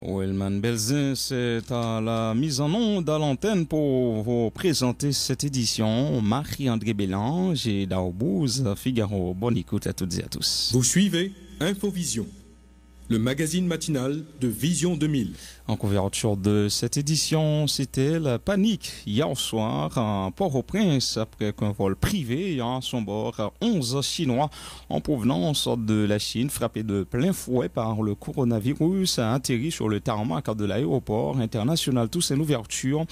Wellman Belzin, c'est à la mise en onde à l'antenne pour vous présenter cette édition. Marie-André Bélange et Daobouz Figaro. Bonne écoute à toutes et à tous. Vous suivez Infovision, le magazine matinal de Vision 2000. En couverture de cette édition, c'était la panique hier soir à Port-au-Prince après qu'un vol privé à son bord 11 Chinois en provenance de la Chine frappé de plein fouet par le coronavirus a atterri sur le tarmac de l'aéroport international Toussaint Louverture.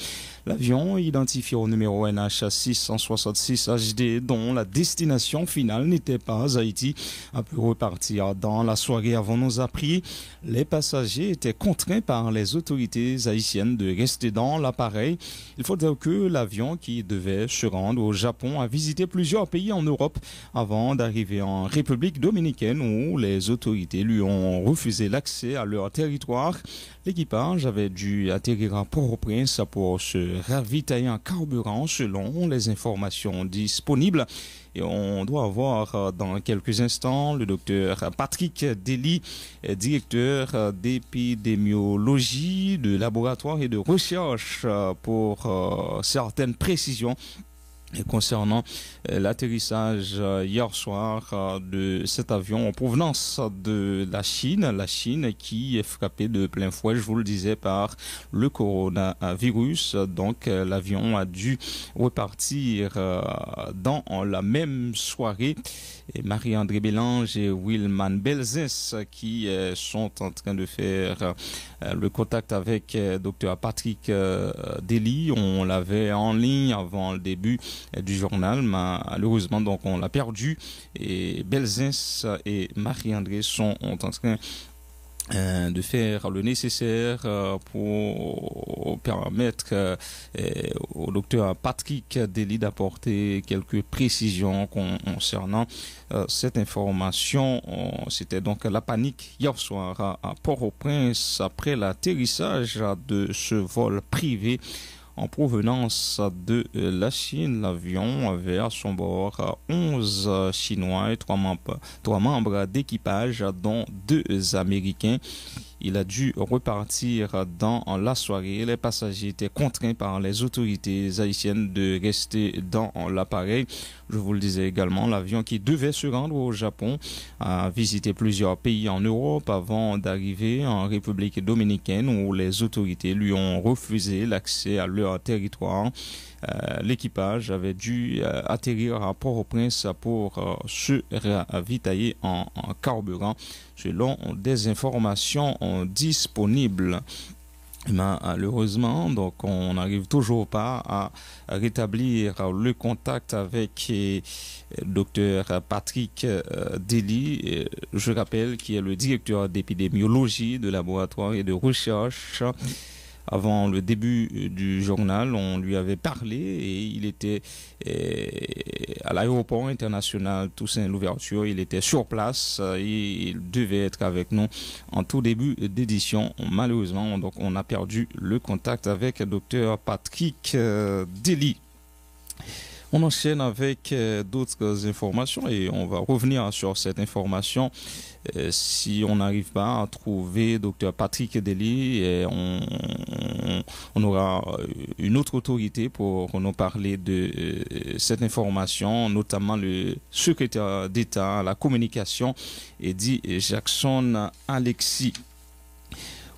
L'avion identifié au numéro NH666 HD dont la destination finale n'était pas Haïti a pu repartir dans la soirée avant nous appris. Les passagers étaient contraints par les autorités haïtiennes de rester dans l'appareil. Il faut dire que l'avion qui devait se rendre au Japon a visité plusieurs pays en Europe avant d'arriver en République dominicaine où les autorités lui ont refusé l'accès à leur territoire. L'équipage avait dû atterrir à Port-au-Prince pour se ravitailler en carburant selon les informations disponibles. Et on doit avoir dans quelques instants le docteur Patrick Dely, directeur d'épidémiologie, de laboratoire et de recherche pour certaines précisions concernant l'atterrissage hier soir de cet avion en provenance de la Chine qui est frappée de plein fouet, je vous le disais, par le coronavirus. Donc l'avion a dû repartir dans la même soirée. Et Marie-André Bélange et Wellman Belzins qui sont en train de faire le contact avec Dr Patrick Dely. On l'avait en ligne avant le début du journal, malheureusement donc on l'a perdu. Et Belzins et Marie-André sont en train de faire le nécessaire pour permettre au docteur Patrick Dely d'apporter quelques précisions concernant cette information. C'était donc la panique hier soir à Port-au-Prince après l'atterrissage de ce vol privé en provenance de la Chine. L'avion avait à son bord 11 Chinois et 3 membres d'équipage, dont 2 Américains. Il a dû repartir dans la soirée. Les passagers étaient contraints par les autorités haïtiennes de rester dans l'appareil. Je vous le disais également, l'avion qui devait se rendre au Japon a visité plusieurs pays en Europe avant d'arriver en République dominicaine où les autorités lui ont refusé l'accès à leur territoire. L'équipage avait dû atterrir à Port-au-Prince pour se ravitailler en carburant selon des informations disponibles. Malheureusement, donc on n'arrive toujours pas à rétablir le contact avec Dr Patrick Dely, je rappelle, qui est le directeur d'épidémiologie de laboratoire et de recherche. Avant le début du journal, on lui avait parlé et il était à l'aéroport international Toussaint Louverture. Il était sur place et il devait être avec nous en tout début d'édition. Malheureusement, donc on a perdu le contact avec Dr Patrick Dely. On enchaîne avec d'autres informations et on va revenir sur cette information. Si on n'arrive pas à trouver Dr Patrick Dely, on aura une autre autorité pour nous parler de cette information, notamment le secrétaire d'État à la communication, Eddie Jackson Alexis.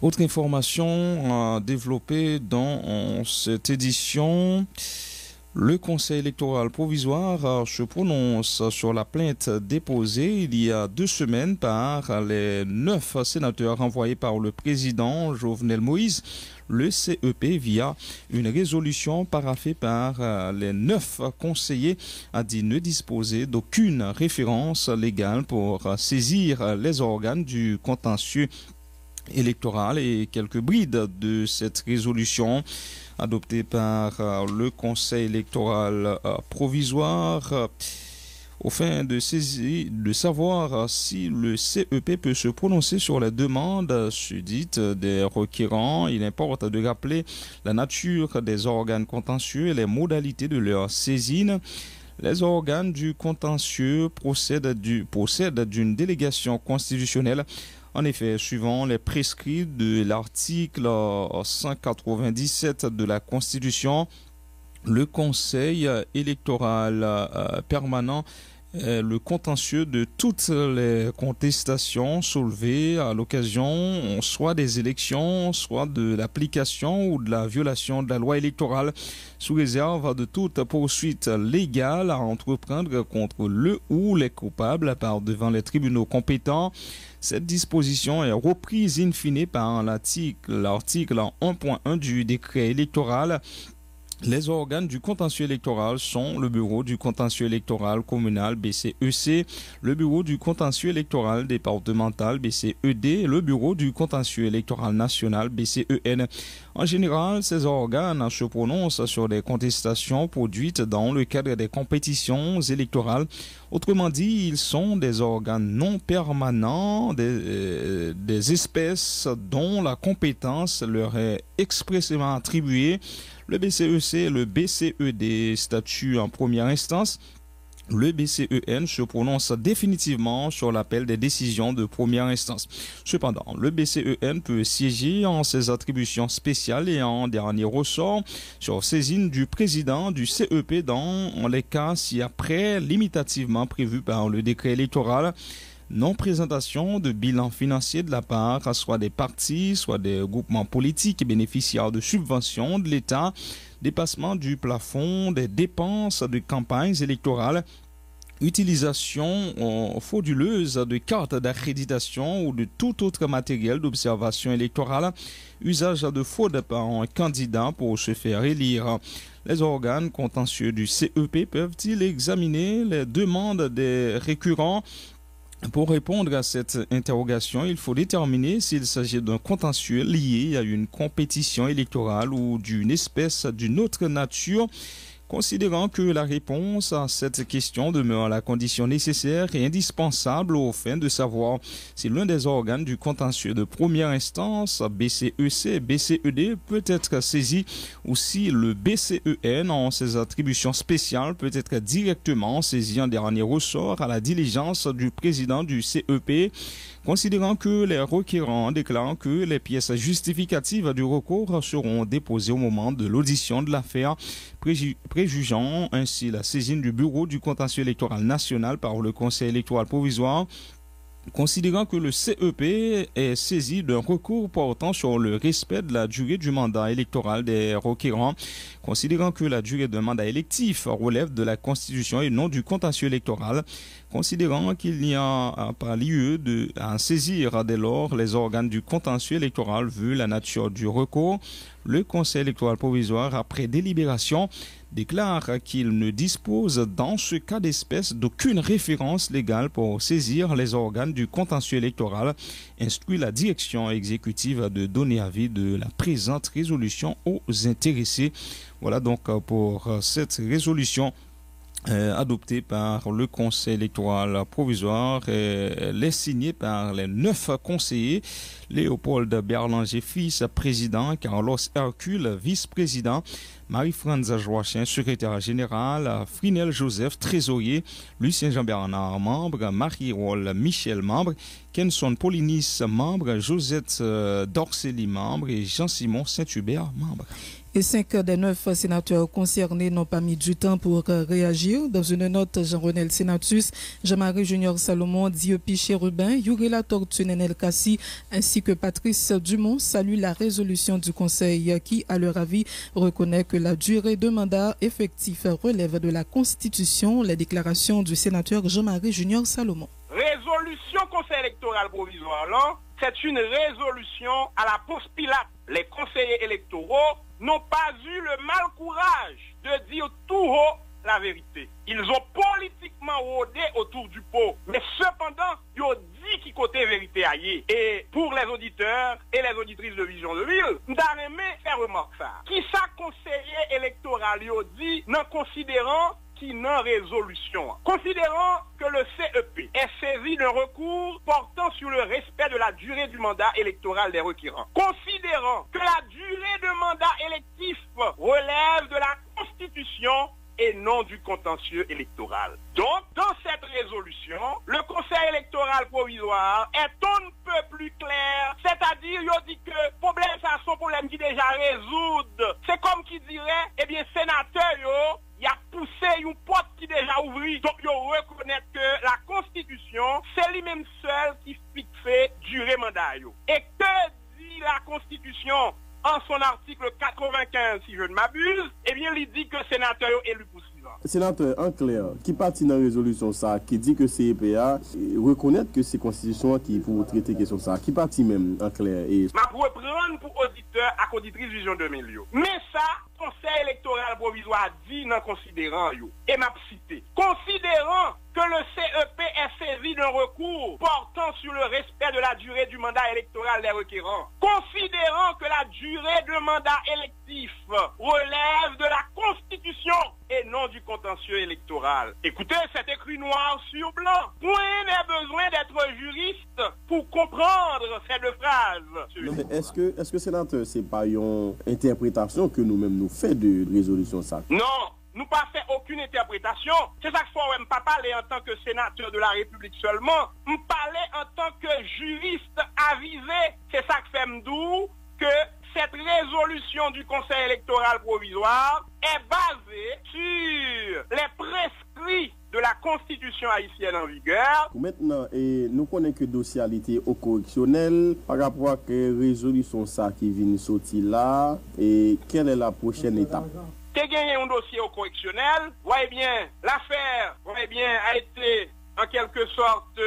Autre information développée dans cette édition. Le Conseil électoral provisoire se prononce sur la plainte déposée il y a 2 semaines par les 9 sénateurs envoyés par le président Jovenel Moïse, le CEP, via une résolution paraphée par les 9 conseillers, a dit ne disposer d'aucune référence légale pour saisir les organes du contentieux électoral et quelques brides de cette résolution adoptée par le Conseil électoral provisoire au fin de savoir si le CEP peut se prononcer sur les demandes susdites des requérants. Il importe de rappeler la nature des organes contentieux et les modalités de leur saisine. Les organes du contentieux procèdent d'une délégation constitutionnelle En effet, suivant les prescrits de l'article 197 de la Constitution, le Conseil électoral permanent le contentieux de toutes les contestations soulevées à l'occasion soit des élections, soit de l'application ou de la violation de la loi électorale, sous réserve de toute poursuite légale à entreprendre contre le ou les coupables par devant les tribunaux compétents. Cette disposition est reprise in fine par l'article 1.1 du décret électoral. Les organes du contentieux électoral sont le bureau du contentieux électoral communal BCEC, le bureau du contentieux électoral départemental BCED et le bureau du contentieux électoral national BCEN. En général, ces organes se prononcent sur des contestations produites dans le cadre des compétitions électorales. Autrement dit, ils sont des organes non permanents, des espèces dont la compétence leur est expressément attribuée. Le BCEC et le BCED statuent en première instance. Le BCEN se prononce définitivement sur l'appel des décisions de première instance. Cependant, le BCEN peut siéger en ses attributions spéciales et en dernier ressort sur saisine du président du CEP dans les cas ci-après limitativement prévus par le décret électoral. Non-présentation de bilan financier de la part soit des partis, soit des groupements politiques bénéficiaires de subventions de l'État, dépassement du plafond des dépenses de campagnes électorales, utilisation frauduleuse de cartes d'accréditation ou de tout autre matériel d'observation électorale, usage de fraude par un candidat pour se faire élire. Les organes contentieux du CEP peuvent-ils examiner les demandes des récurrents? Pour répondre à cette interrogation, il faut déterminer s'il s'agit d'un contentieux lié à une compétition électorale ou d'une espèce d'une autre nature. Considérant que la réponse à cette question demeure la condition nécessaire et indispensable au fin de savoir si l'un des organes du contentieux de première instance, BCEC et BCED, peut être saisi ou si le BCEN, en ses attributions spéciales, peut être directement saisi en dernier ressort à la diligence du président du CEP. Considérant que les requérants déclarent que les pièces justificatives du recours seront déposées au moment de l'audition de l'affaire, préjugeant ainsi la saisine du bureau du contentieux électoral national par le Conseil électoral provisoire, considérant que le CEP est saisi d'un recours portant sur le respect de la durée du mandat électoral des requérants, considérant que la durée d'un mandat électif relève de la Constitution et non du contentieux électoral, considérant qu'il n'y a pas lieu à saisir dès lors les organes du contentieux électoral vu la nature du recours, le Conseil électoral provisoire, après délibération, déclare qu'il ne dispose dans ce cas d'espèce d'aucune référence légale pour saisir les organes du contentieux électoral, instruit la direction exécutive de donner avis de la présente résolution aux intéressés. Voilà donc pour cette résolution adoptée par le Conseil électoral provisoire. Elle est signée par les 9 conseillers: Léopold Berlanger, fils, président; Carlos Hercule, vice-président; Marie-France Joachim, secrétaire général; Frinel Joseph, trésorier; Lucien Jean-Bernard, membre; Marie-Role Michel, membre; Kenson Polinis, membre; Josette Dorcely, membre; et Jean-Simon Saint-Hubert, membre. Et 5 des 9 sénateurs concernés n'ont pas mis du temps pour réagir. Dans une note, Jean-Renel Senatus, Jean-Marie Junior Salomon, Diopi Chérubin, Yurila Tortue Nenel Kassi ainsi que Patrice Dumont saluent la résolution du Conseil qui, à leur avis, reconnaît que la durée de mandat effectif relève de la Constitution. Les déclarations du sénateur Jean-Marie Junior Salomon. Résolution Conseil électoral provisoire, là, c'est une résolution à la Ponce Pilate. Les conseillers électoraux n'ont pas eu le mal courage de dire tout haut la vérité. Ils ont politiquement rôdé autour du pot. Mais cependant, ils ont dit qui côté vérité aillé. Et pour les auditeurs et les auditrices de Vision de Ville, nous avons aimé faire remarquer ça. Qui ça conseiller électoral, ils ont dit, non considérant qui n'a résolution. Considérant que le CEP est saisi d'un recours portant sur le respect de la durée du mandat électoral des requérants. Considérant que la durée de mandat électif relève de la Constitution et non du contentieux électoral. Donc, dans cette résolution, le Conseil électoral provisoire est on ne peut peu plus clair. C'est-à-dire, il dit que problème, ça sont problème qui déjà résoudre. C'est comme qui dirait, eh bien, sénateur, il a poussé une porte qui déjà ouvrie. Donc, il reconnaître que la Constitution, c'est lui-même seul qui fixe durée mandat. Et que dit la Constitution en son article 95, si je ne m'abuse, eh bien, il dit que le sénateur est élu pour 6 ans. Sénateur, en clair, qui partit dans la résolution ça, qui dit que c'est EPA, reconnaître que c'est la Constitution qui pour traiter la question ça, qui partit même en clair. Et... Ma pour reprendre pour auditeur à auditrice Vision 2000. Mais ça, Conseil électoral provisoire dit non considérant yo. Et m'a cité. Considérant que le CEP est saisi d'un recours portant sur le respect de la durée du mandat électoral des requérants. Considérant que la durée de mandat électif relève de la Constitution et non du contentieux électoral. Écoutez, c'est écrit noir sur blanc. Point n'est besoin d'être juriste pour comprendre ces deux phrases. Non, mais est-ce que sénateur, c'est pas une interprétation que nous-mêmes nous fait de résolution ça? Non. Nous pas fait aucune interprétation. C'est ça qu'il faut même pas parler en tant que sénateur de la République seulement. Nous parler en tant que juriste avisé. C'est ça que fait m'dou que cette résolution du Conseil électoral provisoire est basée sur les prescrits de la Constitution haïtienne en vigueur. Maintenant, nous connaissons que dossialité au correctionnel par rapport à la résolution ça qui vient sortir là et quelle est la prochaine étape? T'es gagné un dossier au correctionnel, voyez bien, l'affaire, a été en quelque sorte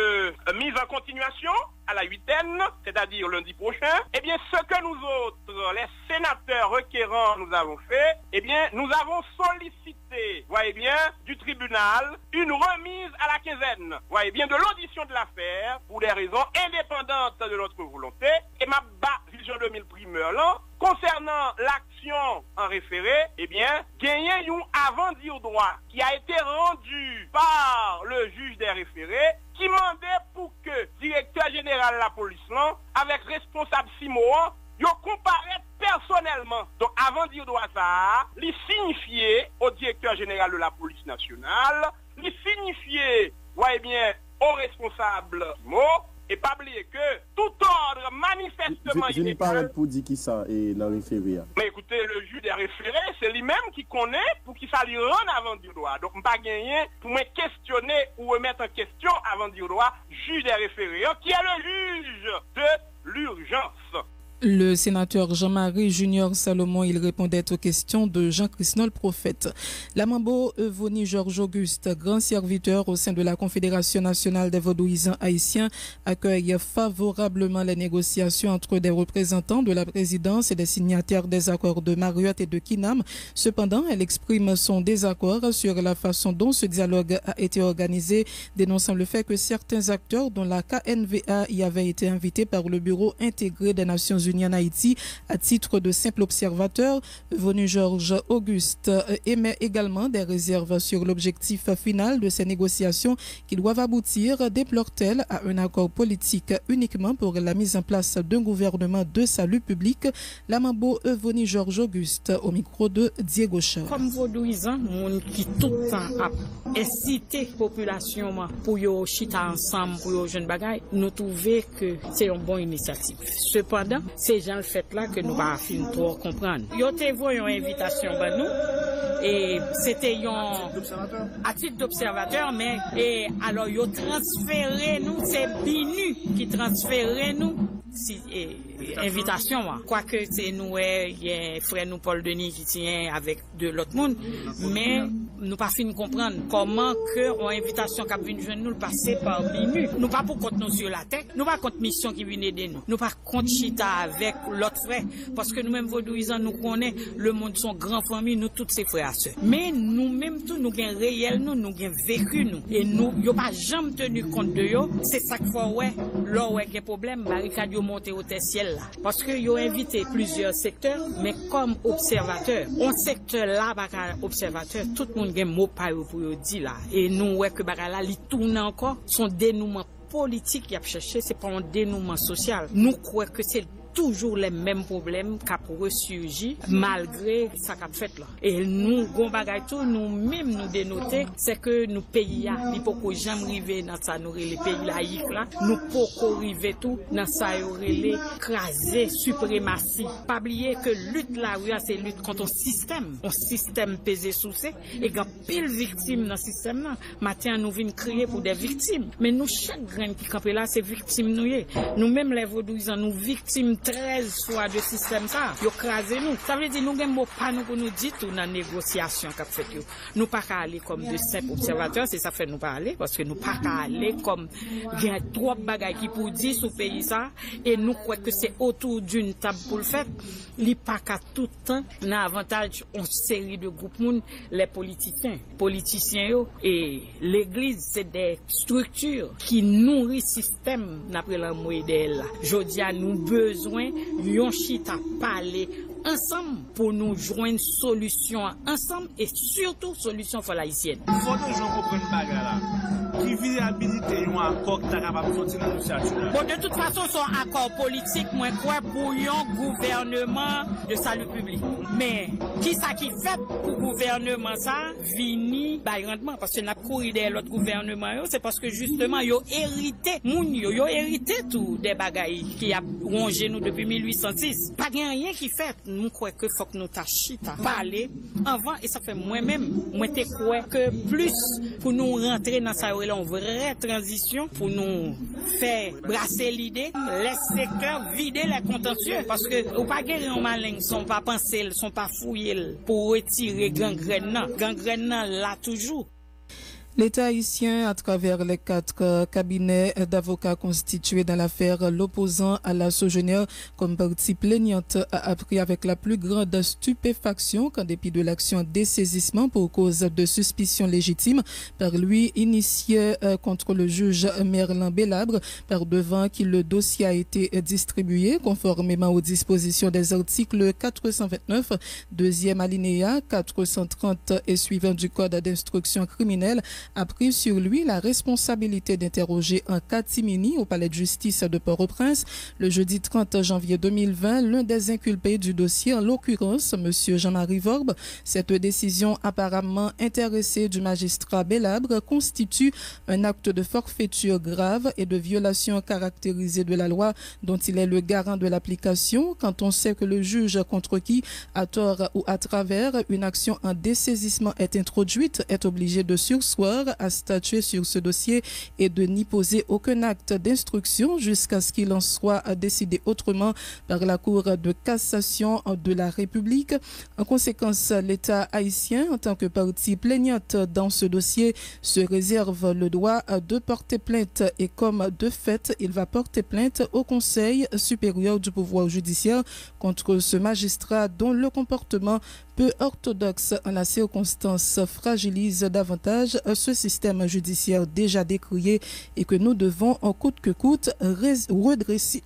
mise en continuation à la 8e, c'est-à-dire lundi prochain. Eh bien, ce que nous autres, les sénateurs requérants, nous avons fait, eh bien, nous avons sollicité, voyez bien, du tribunal, une remise à la quinzaine, voyez bien, de l'audition de l'affaire, pour des raisons indépendantes de notre volonté, et ma Vision 2000 primeur là, concernant l'action en référé, eh bien, gagné un avant-dire droit qui a été rendu par le juge des référés qui demandait pour que le directeur général de la police, là, avec responsable Simoa, il comparaît personnellement. Donc, avant-dire droit ça, il signifiait au directeur général de la police nationale, il signifiait, voyez bien, au responsable Simoa, et pas oublier que tout ordre manifestement je ne parle pour dire qui ça est dans le référé. Mais écoutez, le juge des référés, c'est lui-même qui connaît pour qu'il ça lui rende avant du droit. Donc, je ne pas gagner pour me questionner ou remettre en question avant du droit, juge des référés, qui est le juge de l'urgence. Le sénateur Jean-Marie Junior Salomon, il répondait aux questions de Jean-Christophe Prophète. Lamambo Evoni Georges Auguste, grand serviteur au sein de la Confédération nationale des vaudouisants haïtiens, accueille favorablement les négociations entre des représentants de la présidence et des signataires des accords de Mariotte et de Kinam. Cependant, elle exprime son désaccord sur la façon dont ce dialogue a été organisé, dénonçant le fait que certains acteurs, dont la KNVA, y avaient été invités par le Bureau intégré des Nations Unies en Haïti à titre de simple observateur. Venu Georges Auguste émet également des réserves sur l'objectif final de ces négociations qui doivent aboutir, déplore-t-elle, à un accord politique uniquement pour la mise en place d'un gouvernement de salut public. Lamambo Venu Georges Auguste au micro de Diego Char. Comme vaudouisant, moun qui tout le temps a incité la population pour yo chita ensemble pour yo jeune bagay, nous trouvons que c'est une bonne initiative. Cependant, c'est gens le fait là que nous va fin trop comprendre. Yo te voyons invitation ba nous et c'était à titre d'observateur mais et alors yo transféré nous, c'est BINU qui transféré nous si invitation quoique c'est nous il y a frère nous Paul Denis qui tient avec de l'autre monde mais nous pas fin comprendre comment que on invitation qui vient joindre nous passer par BINU. Nous pas pour compte nous sur la tête, nous pas contre mission qui vient aider nous. Nous pas contre chita avec l'autre frère parce que nous même vaudouisants nous connaît le monde son grand famille nous toutes ses frères sœurs. Mais nous même tout nous gain réel nous gain vécu nous et nous yo pas jamais tenu compte de yo. C'est ça qu'il faut ouais, là ouais qu'il problème barricade yo monter au ciel là parce que yo invité plusieurs secteurs mais comme observateur, on secteur là baka observateur tout le monde gain mot pa yo pour yo dire là et nous ouais que baka là li tourne encore son dénouement politique y a cherché c'est pas un dénouement social. Nous croyons que c'est toujours les mêmes problèmes qui ont ressurgi malgré ça qu'a fait là. Et nous, gon bagay tout, nous-mêmes nous dénoter, c'est que nous pays il faut que jamais arriver dans ça nous les pays laïcs là, nous faut arriver tout dans ça les craser suprématie. Pas oublier que lutte la rue c'est lutte contre un système pesé sous c'est et quand pile victime dans système là, matin nous venons crier pour des victimes, mais nous chaque grain qui campé là c'est victime nous-mêmes les vaudouisants nous victimes 13 fois de système ça, yo crasé nous. Ça veut dire nous gagne pas nous pour nous dire tout dans négociation qu'a fait yo. Nous pas aller comme de simples observateurs, c'est ça fait nous pas aller parce que nous pas aller comme il y a trop bagaille qui pour dire sous pays ça et nous croit que c'est autour d'une table pour le faire. Li pas qu'à tout temps n'a avantage une série de groupes moun les politiciens yo et l'église c'est des structures qui nourrissent système d'après la modèle. Jodi a nous besoin yon chita parler ensemble pour nous joindre solution ensemble et surtout solution pour l'haïtienne. Faut que je comprenne bagarre là. Qui viabilité un accord qui est capable de sortir dans l'association. Bon, de toute façon, son accord politique, moi, quoi, pour un gouvernement de salut public. Mais, qui ça qui fait pour le gouvernement ça, vini, bah, rendement, parce que n'a couru de l'autre gouvernement, c'est parce que justement, yo hérité, yo hérité tout des bagailles qui a rongé nous depuis 1806. Pas rien qui fait, nous croyons que faut que nous tâchions parler avant, et ça fait moi-même, moi, te crois que plus pour nous rentrer dans sa une vraie transition pour nous faire brasser l'idée, les secteurs vider les contentieux parce que ou pas guérir en malin, sont pas pensés, sont pas fouillés pour retirer gangrène là toujours. L'État haïtien, à travers les 4 cabinets d'avocats constitués dans l'affaire l'opposant à la Sojourner comme partie plaignante, a appris avec la plus grande stupéfaction qu'en dépit de l'action dessaisissement pour cause de suspicion légitime par lui initiée contre le juge Merlin Bélabre, par devant qu'il le dossier a été distribué conformément aux dispositions des articles 429, deuxième alinéa, 430 et suivant du Code d'instruction criminelle, a pris sur lui la responsabilité d'interroger en catimini au palais de justice de Port-au-Prince le jeudi 30 janvier 2020 l'un des inculpés du dossier, en l'occurrence M. Jean-Marie Vorbe. Cette décision apparemment intéressée du magistrat Bélabre constitue un acte de forfaiture grave et de violation caractérisée de la loi dont il est le garant de l'application quand on sait que le juge contre qui, à tort ou à travers, une action en dessaisissement est introduite est obligé de surseoir à statuer sur ce dossier et de n'y poser aucun acte d'instruction jusqu'à ce qu'il en soit décidé autrement par la Cour de cassation de la République. En conséquence, l'État haïtien, en tant que partie plaignante dans ce dossier, se réserve le droit de porter plainte et comme de fait, il va porter plainte au Conseil supérieur du pouvoir judiciaire contre ce magistrat dont le comportement peu orthodoxe en la circonstance fragilise davantage ce système judiciaire déjà décrié et que nous devons en coûte que coûte redresser.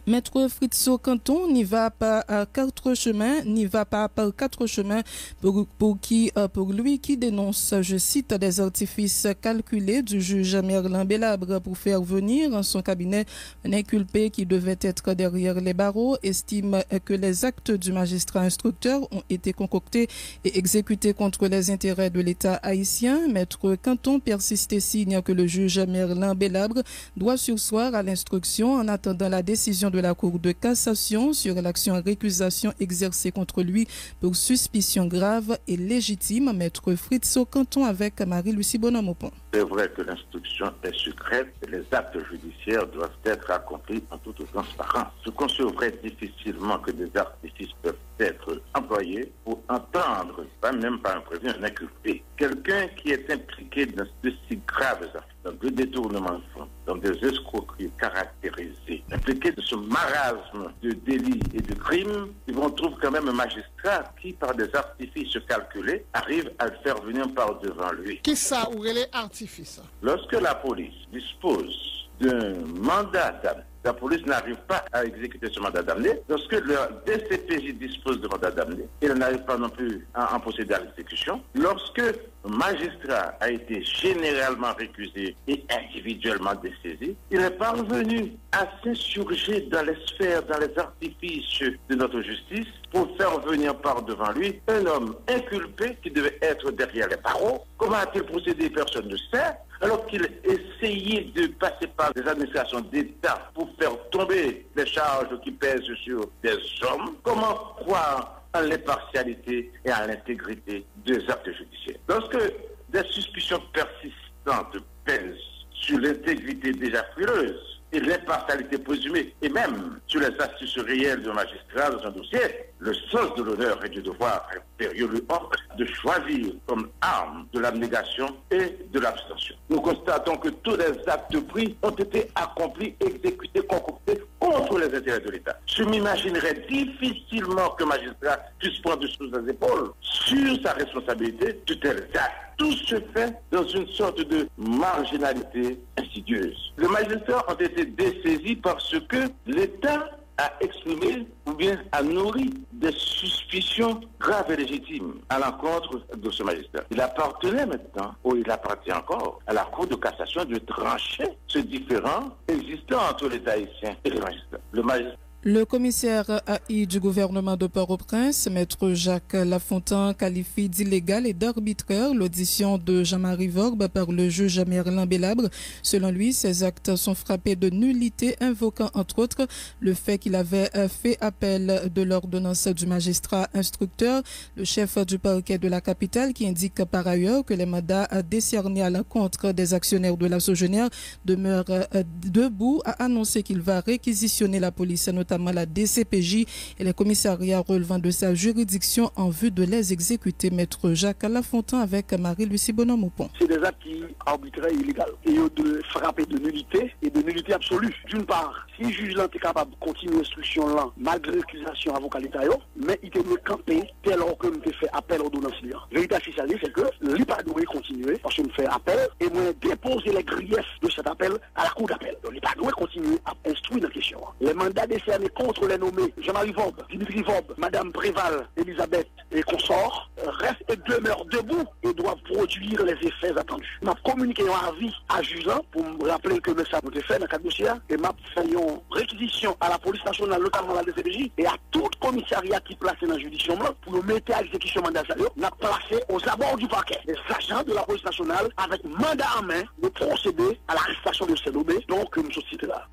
Maître Fritzo Canton n'y va pas à 4 chemins, n'y va pas par 4 chemins pour lui qui dénonce, je cite, des artifices calculés du juge Merlin Bélabre pour faire venir en son cabinet un inculpé qui devait être derrière les barreaux, estime que les actes du magistrat instructeur ont été concoctés et exécutés contre les intérêts de l'État haïtien. Maître Canton persiste et signe que le juge Merlin Bélabre doit surseoir à l'instruction en attendant la décision de la Cour de cassation sur l'action en récusation exercée contre lui pour suspicion grave et légitime. Maître Fritzo Canton avec Marie-Lucie Bonhomme-Aupont. C'est vrai que l'instruction est secrète et les actes judiciaires doivent être accomplis en toute transparence. Je concevrais difficilement que des artifices peuvent être employés pour entendre, pas même par un prévenu, un inculpé. Quelqu'un qui est impliqué dans de si graves affaires, dans de détournements de fonds, dans des escroqueries caractérisées, impliqué de ce marasme de délits et de crimes, on trouve quand même un magistrat qui, par des artifices calculés, arrive à le faire venir par devant lui. Qui ça ou les artifices? Lorsque la police dispose d'un mandat d'amener, la police n'arrive pas à exécuter ce mandat d'amener. Lorsque le DCPJ dispose de mandat d'amener, elle n'arrive pas non plus à en procéder à l'exécution. Lorsque magistrat a été généralement récusé et individuellement dessaisi, il est parvenu à s'insurger dans les sphères, dans les artifices de notre justice pour faire venir par devant lui un homme inculpé qui devait être derrière les barreaux. Comment a-t-il procédé? Personne ne sait. Alors qu'il essayait de passer par des administrations d'État pour faire tomber les charges qui pèsent sur des hommes, comment croire à l'impartialité et à l'intégrité des actes judiciaires? Lorsque des suspicions persistantes pèsent sur l'intégrité déjà frileuse et l'impartialité présumée, et même sur les astuces réelles du magistrat dans un dossier, le sens de l'honneur et du devoir impérieux lui offre de choisir comme arme de l'abnégation et de l'abstention. Nous constatons que tous les actes pris ont été accomplis, exécutés, concoctés contre les intérêts de l'État. Je m'imaginerais difficilement que le magistrat puisse prendre sous ses épaules, sur sa responsabilité, de tels actes. Tout se fait dans une sorte de marginalité insidieuse. Les magistrats ont été dessaisis parce que l'État a exprimé ou bien a nourri des suspicions graves et légitimes à l'encontre de ce magistrat. Il appartenait maintenant, ou il appartient encore, à la Cour de cassation de trancher ce différend existant entre l'État haïtien et le magistrat. Le commissaire AI du gouvernement de Port-au-Prince, maître Jacques Lafontaine, qualifie d'illégal et d'arbitraire l'audition de Jean-Marie Vorbe par le juge Merlin Bélabre. Selon lui, ces actes sont frappés de nullité, invoquant entre autres le fait qu'il avait fait appel de l'ordonnance du magistrat instructeur, le chef du parquet de la capitale, qui indique par ailleurs que les mandats décernés à l'encontre des actionnaires de la Sogenière demeurent debout, a annoncé qu'il va réquisitionner la police, notamment la DCPJ et les commissariats relevant de sa juridiction en vue de les exécuter. Maître Jacques Lafontaine avec Marie-Lucie Bonhomme-Aupont. C'est des actes qui arbitraires et illégaux et de frapper de nullité et de nullité absolue. D'une part, si le juge est capable de continuer l'instruction là, malgré l'accusation avocat l'État, mais il peut camper tel que nous fait appel aux ordonnances. La vérité spécialiste, c'est que l'État doit continuer parce qu'on fait appel et moi déposer les griefs de cet appel à la cour d'appel. Donc l'État doit continuer à instruire la question. Les mandats décernés contre les nommés Jean-Marie Vorbe, Dimitri Vorbe, Madame Préval, Elisabeth et consorts restent et demeurent debout et doivent produire les effets attendus. M'a communiqué un avis à Jusan pour me rappeler que ça a été fait dans le cadre dossier et m'a fait une réquisition à la police nationale, notamment à la DCPJ et à tout commissariat qui est placé dans la juridiction pour nous mettre à l'exécution mandat salaire. N'a placé aux abords du parquet les agents de la police nationale avec mandat en main de procéder à l'arrestation de ces nommés. Donc, nous sommes là.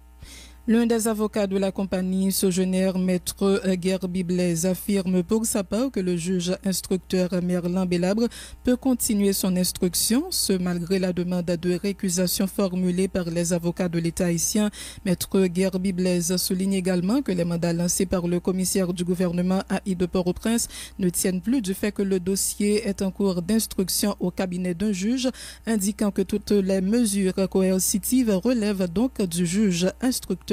L'un des avocats de la compagnie Sogenière, maître Gerbi Blaise, affirme pour sa part que le juge instructeur Merlin Bélabre peut continuer son instruction, ce malgré la demande de récusation formulée par les avocats de l'État haïtien. Maître Gerbi Blaise souligne également que les mandats lancés par le commissaire du gouvernement AI de Port-au-Prince ne tiennent plus du fait que le dossier est en cours d'instruction au cabinet d'un juge, indiquant que toutes les mesures coercitives relèvent donc du juge instructeur.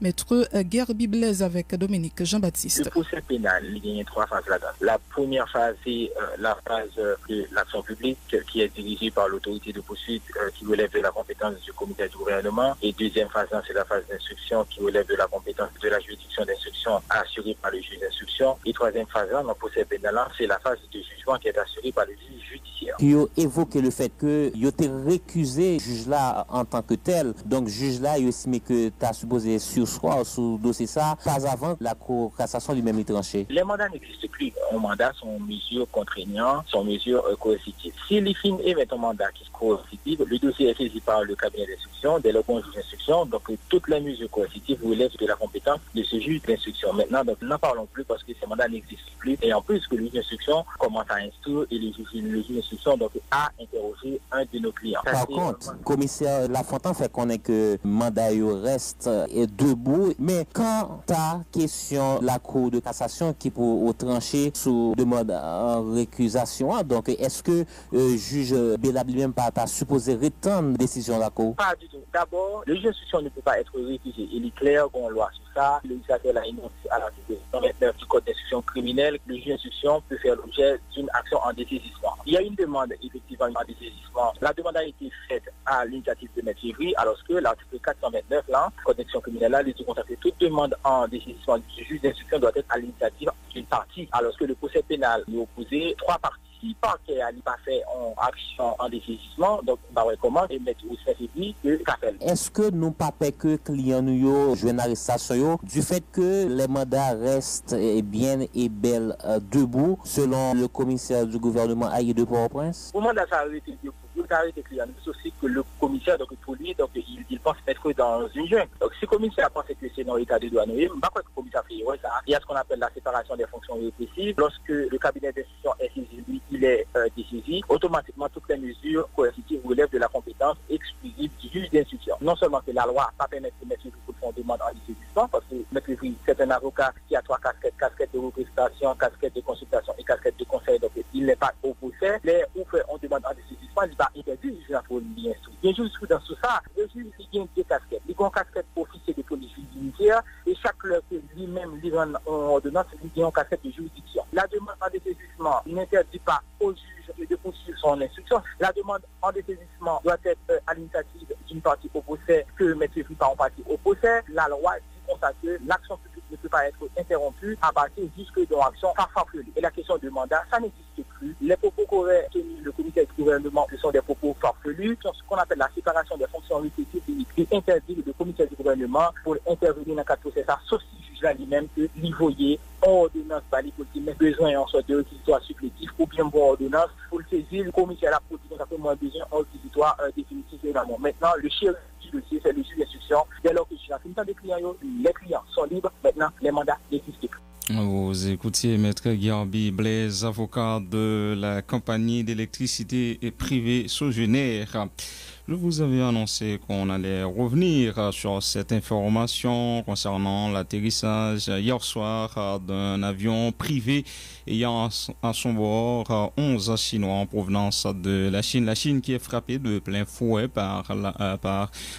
Maître Gerbi Blaise avec Dominique Jean-Baptiste. Le procès pénal, il y a 3 phases là-dedans. La première phase, c'est la phase de l'action publique qui est dirigée par l'autorité de poursuite qui relève de la compétence du comité du gouvernement. Et deuxième phase, c'est la phase d'instruction qui relève de la compétence de la juridiction d'instruction assurée par le juge d'instruction. Et troisième phase, dans le procès pénal, c'est la phase de jugement qui est assurée par le juge judiciaire. Il a évoqué le fait que il a été récusé juge là en tant que tel. Donc juge là, il estimé que tu as supposé sur soi, sur dossier ça, pas avant la Cour de cassation lui-même est tranchée. Les mandats n'existent plus. Un mandat sont mesures contraignantes, sont mesures coercitives. Si les films émettent un mandat qui est coercitif, le dossier est saisi par le cabinet d'instruction, dès le bon juge d'instruction, donc toutes les mesures coercitives relèvent de la compétence de ce juge d'instruction. Maintenant, donc n'en parlons plus parce que ces mandats n'existent plus. Et en plus que le juge d'instruction commence à instruire et le juge d'instruction donc a interrogé un de nos clients. Par contre, commissaire Lafontaine fait connaître que le mandat reste debout, mais quand ta question la Cour de cassation qui pour trancher sous demande en récusation, donc est-ce que juge Bélabre lui-même pas supposé retendre décision de la Cour? Pas du tout. D'abord, le juge d'instruction ne peut pas être récusé. Il est clair qu'on loi sur ça. Le législateur a énoncé à l'article 129 du code d'instruction criminelle que le juge d'instruction peut faire l'objet d'une action en dessaisissement. Il y a une demande effectivement en dessaisissement. La demande a été faite à l'initiative de M. Février, alors que l'article 429 là, code d'instruction criminelle là, dit que toute demande en dessaisissement du juge d'instruction doit être à l'initiative d'une partie, alors que le procès pénal est opposé 3 parties. si parquet n'a pas fait en action en décisement, donc on va recommander et mettre au service de Capel. Est-ce que nous pas peur que clients nous jouent une arrestation du fait que les mandats restent bien et bel debout selon le commissaire du gouvernement Aïe de Port-au-Prince? Au mandat ça a arrêté les clients, c'est aussi que le commissaire donc pour lui donc il pense mettre dans une jungle. Donc si le commissaire pense que c'est dans l'état de droit, je ne sais pas quoi que le commissaire fait. Ouais, ça. Il y a ce qu'on appelle la séparation des fonctions répressives. Lorsque le cabinet d'instruction est saisi, lui, il est décisif. Automatiquement, toutes les mesures coercitives relèvent de la compétence exclusive du juge d'instruction. Non seulement que la loi n'a pas permis de mettre sur le fond demande en décision, parce que c'est un avocat qui a 3 casquettes, casquette de représentation, casquette de consultation et casquette de conseil. Donc il n'est pas opposé. Les où on demande en décision, il va interdire le juge pour bien instruire. Il y a juste dans tout ça, le juge il y a 2 casquettes. Il y a une casquette officier de police judiciaire et chaque loi que lui-même lui rend en ordonnance, il y a une casquette de juridiction. La demande en désaisissement n'interdit pas au juge de poursuivre son instruction. La demande en désaisissement doit être à l'initiative d'une partie opposée que maîtrise par un parti opposé. La loi dit comme ça que l'action publique ne peut pas être interrompue à partir jusque d'une action farfelue. Et la question de mandat, ça n'existe plus. Les propos qu'aurait tenu le comité du gouvernement, ce sont des propos farfelus, ce qu'on appelle la séparation des fonctions répétitives qui interdit le comité du gouvernement pour intervenir dans le cadre de procès, sauf si le juge là lui-même que l'envoyer en ordonnance par les politiques, mais besoin en soit de réquisitoire supplétif ou bien bon ordonnance pour le saisir, le commissaire à la politique a fait moins besoin en réquisitoire définitif également. Maintenant, le chef du dossier, c'est le juge d'instruction. Dès lors que je suis en train des clients, les clients sont libres. Maintenant, les mandats existent. Vous écoutiez Maître Guiambi Blaise, avocat de la compagnie d'électricité privée Sogenaire. Je vous avais annoncé qu'on allait revenir sur cette information concernant l'atterrissage hier soir d'un avion privé ayant à son bord 11 Chinois en provenance de la Chine. La Chine qui est frappée de plein fouet par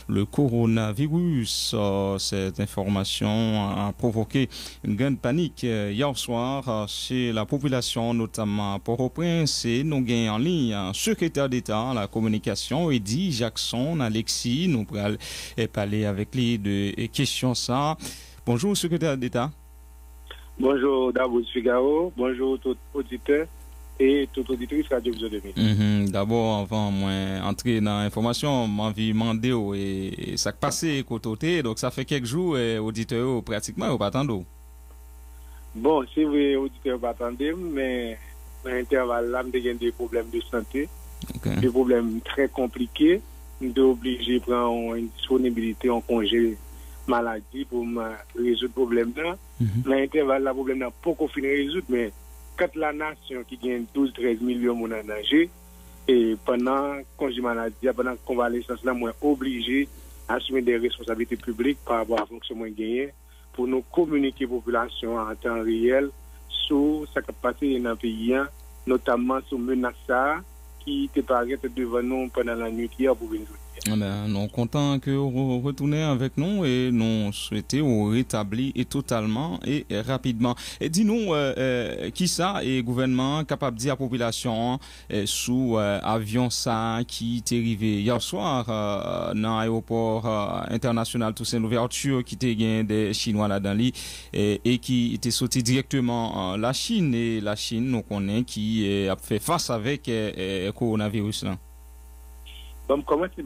le coronavirus. Cette information a provoqué une grande panique hier soir chez la population, notamment à Port-au-Prince. Et nous gagnons en ligne un secrétaire d'État à la communication, Eddy Jackson Alexis. Nous pourrons parler avec lui de questions ça. Bonjour, secrétaire d'État. Bonjour, Davos Figaro. Bonjour, tout auditeur et toute auditrice Radio Vision 2000. D'abord, avant moi entrer dans l'information, m'a envie demander et ça passé côté, donc ça fait quelques jours auditeurs pratiquement au pas attendre. Bon, c'est vrai, auditeurs pas attendre, mais dans l'intervalle là, il y a des problèmes de santé, des problèmes très compliqués. Nous sommes obligés de prendre une disponibilité en congé maladie pour résoudre le problème là. Dans l'intervalle, le problème n'a pas qu'on finit de résoudre, mais quand la nation qui gagne 12-13 millions de nager, et pendant congé maladie, pendant convalescence là, moi obligé d'assumer des responsabilités publiques par rapport à la fonction moins gagnée pour nous communiquer la population en temps réel sur ce qui est passé dans le pays, notamment sur menace qui te paraît devant nous pendant la nuit hier pour venir. Nous sommes contents que vous retournez avec nous et nous souhaitons rétablir et totalement et rapidement. Et dis-nous, qui ça est gouvernement capable de dire à la population sous avion ça qui est arrivé hier soir dans l'aéroport international Toussaint Louverture qui était gagné des Chinois là-dedans et qui était sorti directement la Chine et la Chine nous connaît qui a fait face avec le coronavirus là. Donc, comment c'est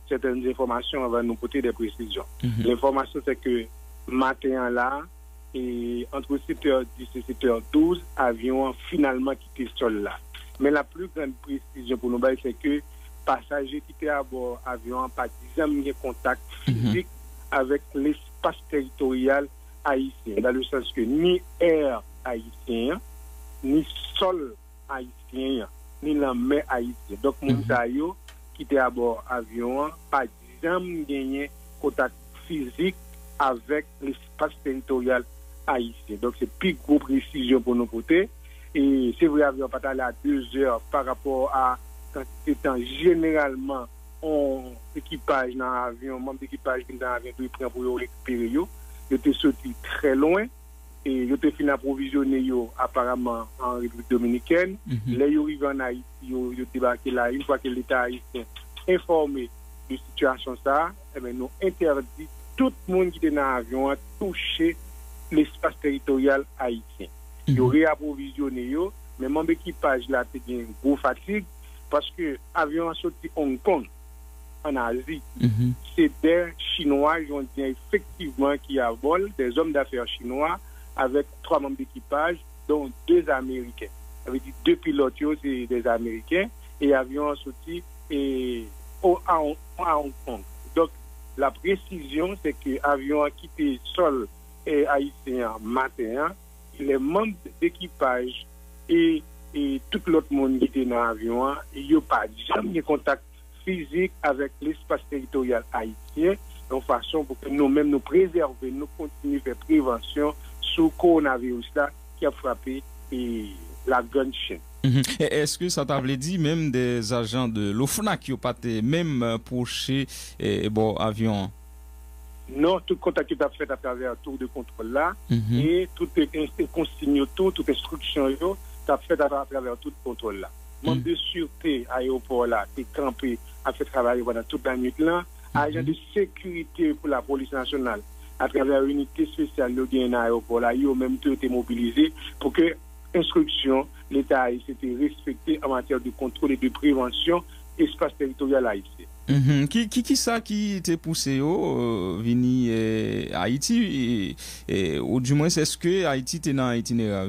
certaines informations avant de nous porter des précisions. L'information, c'est que matin là, et entre 7h10 et 7h12, avion finalement quitté le sol là. Mais la plus grande précision pour nous, c'est que passagers qui étaient à bord avion pas jamais contact physique avec l'espace territorial haïtien. Dans le sens que ni air haïtien, ni sol haïtien, ni la mer haïtienne. Donc, Mounsayo, qui était à bord avion, pas jamais gagné contact physique avec l'espace territorial haïtien. Donc, c'est plus gros précision pour nos côtés. Et c'est vrai, avion pas allé à 2 heures par rapport à quand c'était généralement en équipage dans l'avion, membre d'équipage qui dans l'avion, ils prennent pour récupérer. Ils étaient sortis très loin. Et ils ont fini à approvisionner apparemment en République dominicaine. Là, ils arrivent en Haïti, ils ont débarqué là. Une fois que l'État haïtien informé de la situation, nous interdit tout le monde qui était dans l'avion à toucher l'espace territorial haïtien. Ils ont réapprovisionné, mais mon équipage là a une grosse fatigue parce que l'avion a sorti Hong Kong en Asie. C'est des Chinois, ils ont dit effectivement qu'il y a vol, des hommes d'affaires chinois avec 3 membres d'équipage, dont 2 Américains. Ça veut dire 2 pilotes, c'est des Américains, et l'avion a sorti à Hong Kong. Donc, la précision, c'est que l'avion a quitté sol et haïtien matin, les membres d'équipage et tout l'autre monde qui était dans l'avion, il n'y a pas jamais de contact physique avec l'espace territorial haïtien, de façon pour que nous-mêmes nous préserver, nous continuer à faire prévention sur le coronavirus là qui a frappé la grande chaîne. Est-ce que ça t'avait dit même des agents de l'OFNA qui ont pas même approché avion? Non, tout contact qui a fait à travers un tour de contrôle là, et toutes les consignes, toute instruction, tu as fait à travers tout le contrôle là. Membre de sûreté à l'aéroport là, qui est campé, a fait travailler pendant toute la nuit là. Agent de sécurité pour la police nationale, à travers une unité spéciale de l'aéroport là, ils ont même tout été mobilisés pour que instruction, l'État s'était respecté en matière de contrôle et de prévention espace territorial haïtien. Qui ça qui t'a poussé vini Haïti ou du moins est-ce que Haïti était dans l'itinéraire?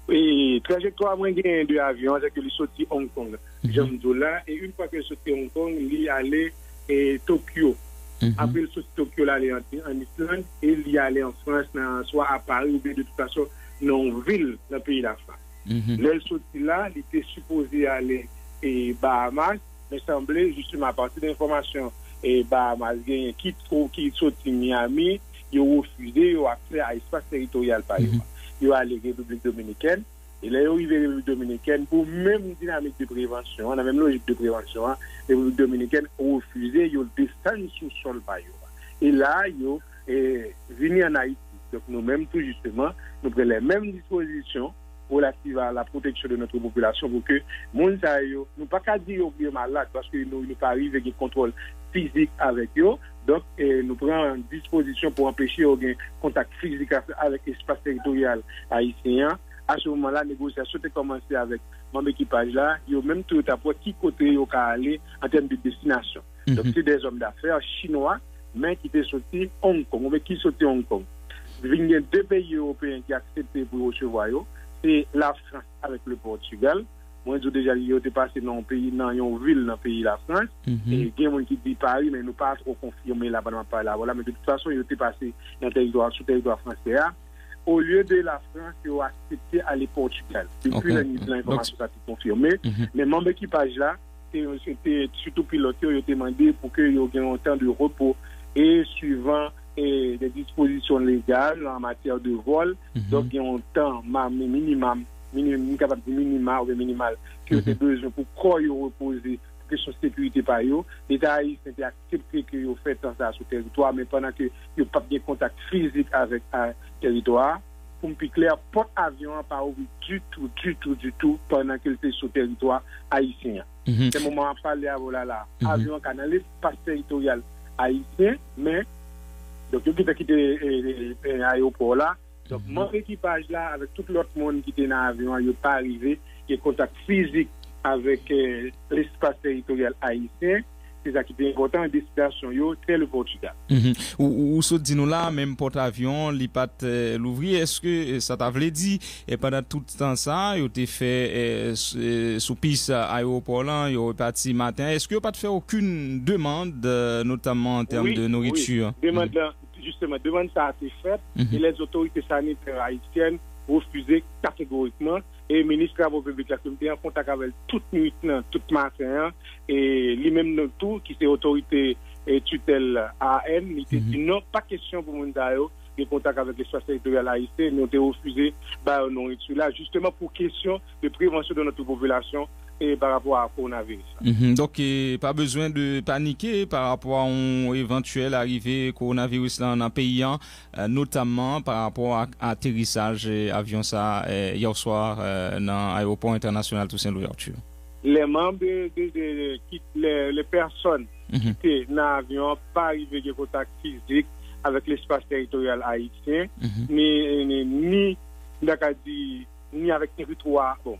Et trajectoire moins gain de avion c'est que il sorti Hong Kong. J'aime là et une fois que sorti Hong Kong, il allait Tokyo. Après il sorti Tokyo là aller en Islande et il y allait en France soit à Paris ou bien de toute façon dans une ville dans le pays de la France. Là, il sorti là, il était supposé aller Bahamas, mais semblait justement à partir d'informations Bahamas qui sorti Miami, il a refusé, il a accès à l'espace territorial par exemple. Il a allé République Dominicaine, et là il est arrivé République Dominicaine pour même dynamique de prévention, on a même logique de prévention, République Dominicaine a refusé, il a descendu sous sol par et là il est venu en Haïti. Donc nous-mêmes, tout justement, nous prenons les mêmes dispositions relatives à la protection de notre population pour que nous ne pas qu'à dire qu'ils sont malades parce que nous ne pas arriver à un contrôle physique avec eux. Donc nous prenons une disposition pour empêcher un contact physique avec l'espace territorial haïtien. À ce moment-là, la négociation a commencé avec mon équipage là. Ils ont même tout à pour qui côté ils ont aller en termes de destination. Donc c'est des hommes d'affaires chinois, mais qui étaient sortis Hong Kong, mais qui sortaient Hong Kong. Il y a 2 pays européens qui ont accepté pour recevoir, c'est la France avec le Portugal. Moi, j'ai déjà passé dans un pays, dans une ville dans le pays de la France. Et il y a des gens qui disent Paris, mais nous pas trop confirmé là-bas, voilà. Mais de toute façon, ils ont passé dans le territoire, sous le territoire français. Au lieu de la France, ils ont accepté aller au Portugal. Depuis l'information a été confirmée. Mais mon équipage là, c'était surtout piloté, ils ont demandé pour qu'il y ait un temps de repos et suivant des dispositions légales en matière de vol. Donc, il y a un temps minimal que vous avez besoin pour quoi reposer pour question de sécurité par eux. L'État haïtien a accepté que vous faites ça sur le territoire, mais pendant que vous n'avez pas de contact physique avec le territoire, pour me clair, pas avion n'a pas ouvert du tout pendant qu'il était sur le territoire haïtien. C'est le moment à parler à voilà avion qui a dans l'espace territorial haïtien, mais donc, il a quitté l'aéroport là. Donc, mon équipage là, avec tout l'autre monde qui était dans l'avion, il n'est pas arrivé. Il y a contact physique avec l'espace territorial haïtien. C'est ça qui est important. Destination, c'est le Portugal. Ou ce dit-nous là, même porte-avion, il pas l'ouvrir. Est-ce que ça t'avait dit, et pendant tout ce temps ça, il a fait sous piste aéroport là, il est parti matin. Est-ce qu'il n'a pas fait aucune demande, notamment en termes de nourriture? Oui, demande ça a été faite et les autorités sanitaires haïtiennes refusé catégoriquement. Et le ministre de la République était en contact avec toute nuit, toute matin, et lui-même tout, qui est autorité tutelle AN, il était dit non, pas question pour Moundayo de contact avec l'espace territorial haïtien, nous avons refusé non, là, justement pour question de prévention de notre population et par rapport à coronavirus. Donc, pas besoin de paniquer par rapport à une éventuelle arrivée coronavirus dans un pays, notamment par rapport à atterrissage avion ça hier soir dans l'aéroport international Toussaint Louverture. Les membres les personnes qui étaient dans l'avion pas arrivé de contact physique avec l'espace territorial haïtien, ni ni avec territoire, bon,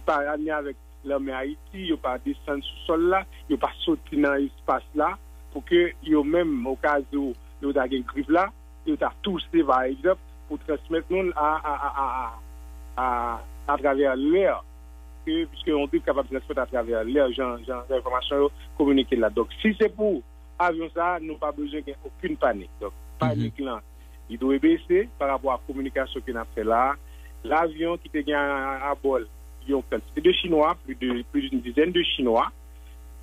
pas ni avec l'armée Haïti, ils pas descendre sous sol là, ils pas sortir dans l'espace là, pour que ils même au cas où ils ont une grippe là, ils ont tous par exemple, pour transmettre nous à travers l'air, puisque on est capable de transmettre à travers l'air, genre d'informations communiquées là. Donc, si c'est pour avion ça, nous pas besoin d'aucune panique. Donc, panique là, il doit baisser par rapport à la communication qu'on a fait là. L'avion qui était à bord, c'était des Chinois, plus d'une dizaine de Chinois,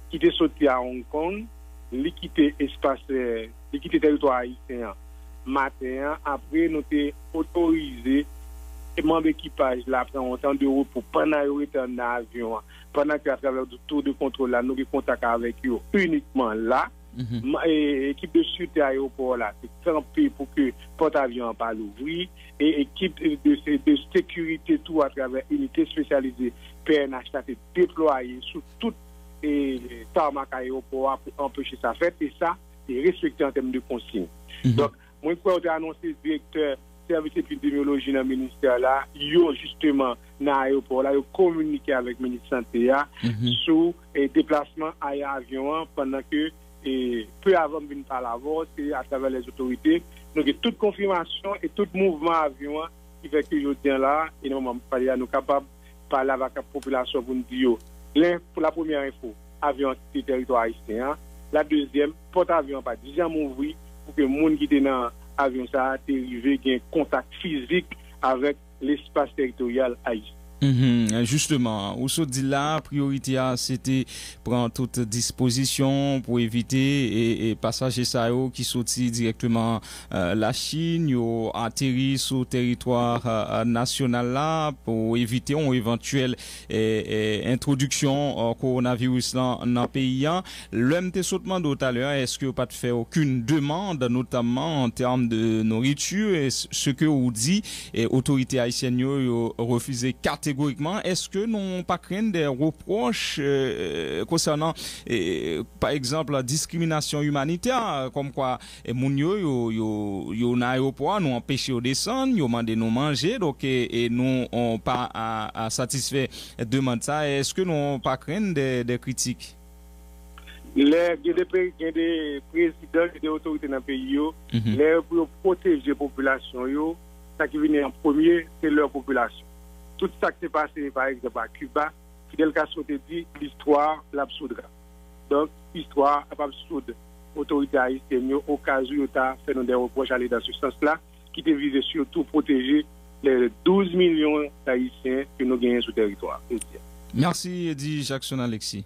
qui étaient sortis à Hong Kong, liquidé territoire haïtien matin, après nous avons autorisé les membres d'équipage là prendre autant de repos pendant qu'ils étaient dans l'avion, pendant qu'à travers le tour de contrôle là, nous avons contact avec eux uniquement là. Équipe de sûreté à l'aéroport là, c'est campé pour que porte-avions n'a pas l'ouvrir, et équipe de sécurité tout à travers unité spécialisée PNH a été déployée sous toute tarmac à l'aéroport pour empêcher ça fait, et ça c'est respecté en termes de consignes. Donc moi quand on a annoncé le directeur service épidémiologie dans le ministère là, yo justement dans l'aéroport là, yo communiqué avec le ministre santé sur déplacement à avion pendant que et peu avant de venir par la voie, c'est à travers les autorités. Donc, toute confirmation et tout mouvement avion qui fait que je tiens là, et nous sommes capables de parler avec la population pour nous dire, pour la première info, avion qui territoire haïtien. La deuxième, porte-avion pas déjà m'ouvrir pour que les gens qui sont dans l'avion ça arrivé un contact physique avec l'espace territorial haïtien. Justement, où se dit là, priorité c'était prendre toute disposition pour éviter et passager ça qui sortit directement la Chine, yo atterri sur le territoire national là pour éviter une éventuelle introduction coronavirus dans le pays. L'homme te sautement tout à l'heure, est-ce que vous pas fait aucune demande, notamment en termes de nourriture, et ce que vous dit, et autorités haïtiennes yo refusé catégoriquement. Est-ce que nous pas craindre des reproches concernant, par exemple, la discrimination humanitaire, comme quoi moun yo na aéroport nous empêcher de descendre, yo mandé nous manger, donc et nous on pas à satisfaire demande ça. Est-ce que nous pas craindre des critiques? Il y a des présidents et des autorités dans le pays, pour protéger la population, ça qui vient en premier, c'est leur population. Tout ça qui s'est passé, par exemple, à Cuba, Fidel Castro te dit, l'histoire l'absoudra. Donc, l'histoire l'absoudre l'autorité haïtienne au cas où il a fait des reproches aller dans ce sens-là, qui te vise surtout protéger les 12 millions d'Haïtiens que nous gagnons sur le territoire. Merci, Eddie Jackson Alexis.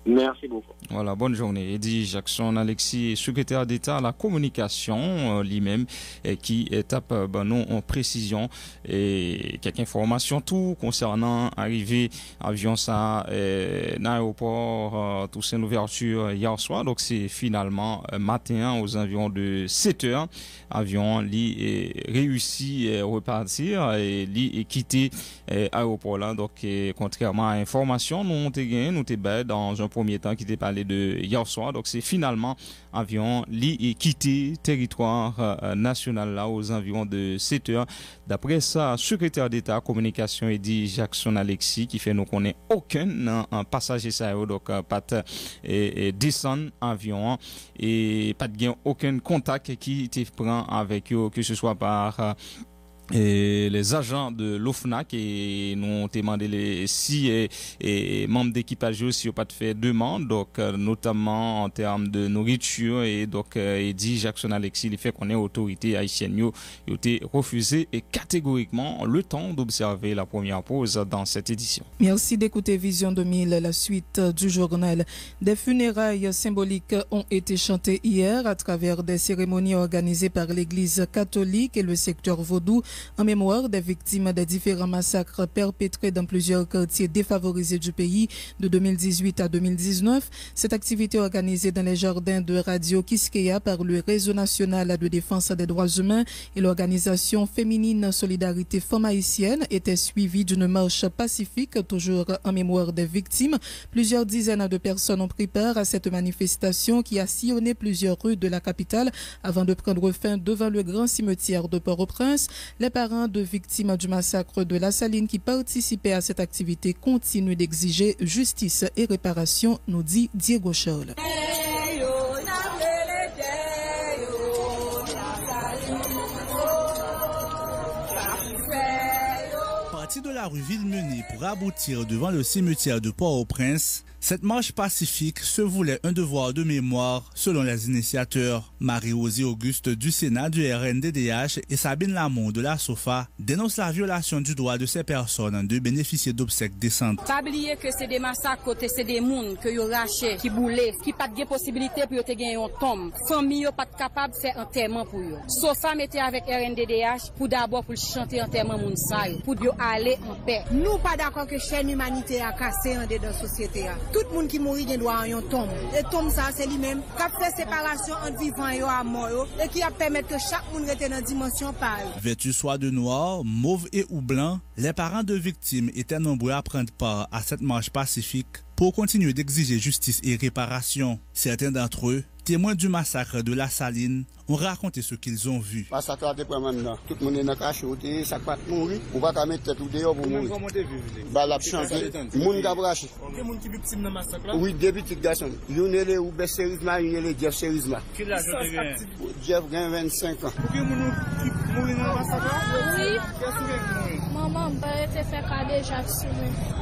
Merci beaucoup. Voilà, bonne journée. Eddie Jackson Alexis, secrétaire d'État à la communication, lui-même, qui tape nous en précision et quelques informations tout concernant arrivée avion ça l'aéroport tout c'est l'ouverture hier soir. Donc c'est finalement matin aux environs de 7 heures avion réussi repartir et quitter aéroport là. Donc contrairement à information nous t'es dans un premier temps qui t'est parlé de hier soir. Donc c'est finalement avion quitté territoire national là aux environs de 7 heures. D'après ça, secrétaire d'État communication Eddie Jackson Alexis qui fait nous connaît aucun passager ça donc pas descendre avion et pas de aucun contact qui te prend avec eux, que ce soit par et les agents de l'OFNAC et nous ont demandé si membres d'équipage aussi n'ont pas fait demande, donc notamment en termes de nourriture, et donc Eddie Jackson Alexis il fait qu'on est autorité haïtienne yo été refusé et catégoriquement le temps d'observer la première pause dans cette édition. Merci d'écouter Vision 2000, la suite du journal. Des funérailles symboliques ont été chantées hier à travers des cérémonies organisées par l'église catholique et le secteur vaudou en mémoire des victimes des différents massacres perpétrés dans plusieurs quartiers défavorisés du pays de 2018 à 2019. Cette activité organisée dans les jardins de Radio Kiskeya par le Réseau national de défense des droits humains et l'organisation féminine Solidarité Femmes haïtiennes était suivie d'une marche pacifique toujours en mémoire des victimes. Plusieurs dizaines de personnes ont pris part à cette manifestation qui a sillonné plusieurs rues de la capitale avant de prendre fin devant le grand cimetière de Port-au-Prince. Les parents de victimes du massacre de La Saline qui participaient à cette activité continuent d'exiger justice et réparation, nous dit Diego Charles. Parti de la rue Villemenée pour aboutir devant le cimetière de Port-au-Prince, cette marche pacifique se voulait un devoir de mémoire selon les initiateurs. Marie-Rosie Auguste du Sénat du RNDDH et Sabine Lamont de la SOFA dénoncent la violation du droit de ces personnes de bénéficier d'obsèques décentes. Pas oublier que c'est des massacres, c'est des gens qui ont raché, qui boulaient, qui n'ont pas de possibilité pour gagner un tombe. Famille pas capable de faire enterrement pour eux. SOFA mettait avec RNDDH pour d'abord pour chanter enterrement moun sa yo, pour aller en paix. Nous pas d'accord que chaîne humanité a cassé en dedans société. Tout le monde qui mourit doit avoir un tombe. Et tombe ça c'est lui-même qui fait séparation entre vivants et à mort et qui a permis que chaque monde reste dans dimension pareille. Vêtus soit de noir, mauve et ou blanc, les parents de victimes étaient nombreux à prendre part à cette marche pacifique pour continuer d'exiger justice et réparation. Certains d'entre eux, témoins du massacre de La Saline, ont raconté ce qu'ils ont vu. Massacre à maintenant. Tout le monde est dans le cachot, ça va mourir. On va pas mettre tout dehors pour mourir. Bah la chanter. Le monde a braché. Des gens qui victimes dans le massacre là? Oui, deux petits garçons. Une est ou Besserisma, une est Jeff Serisma. Quel âge vous avez? Jeff a 25 ans. Pour qui vous mourrez dans le massacre? Oui. Maman m'a été fait déjà sur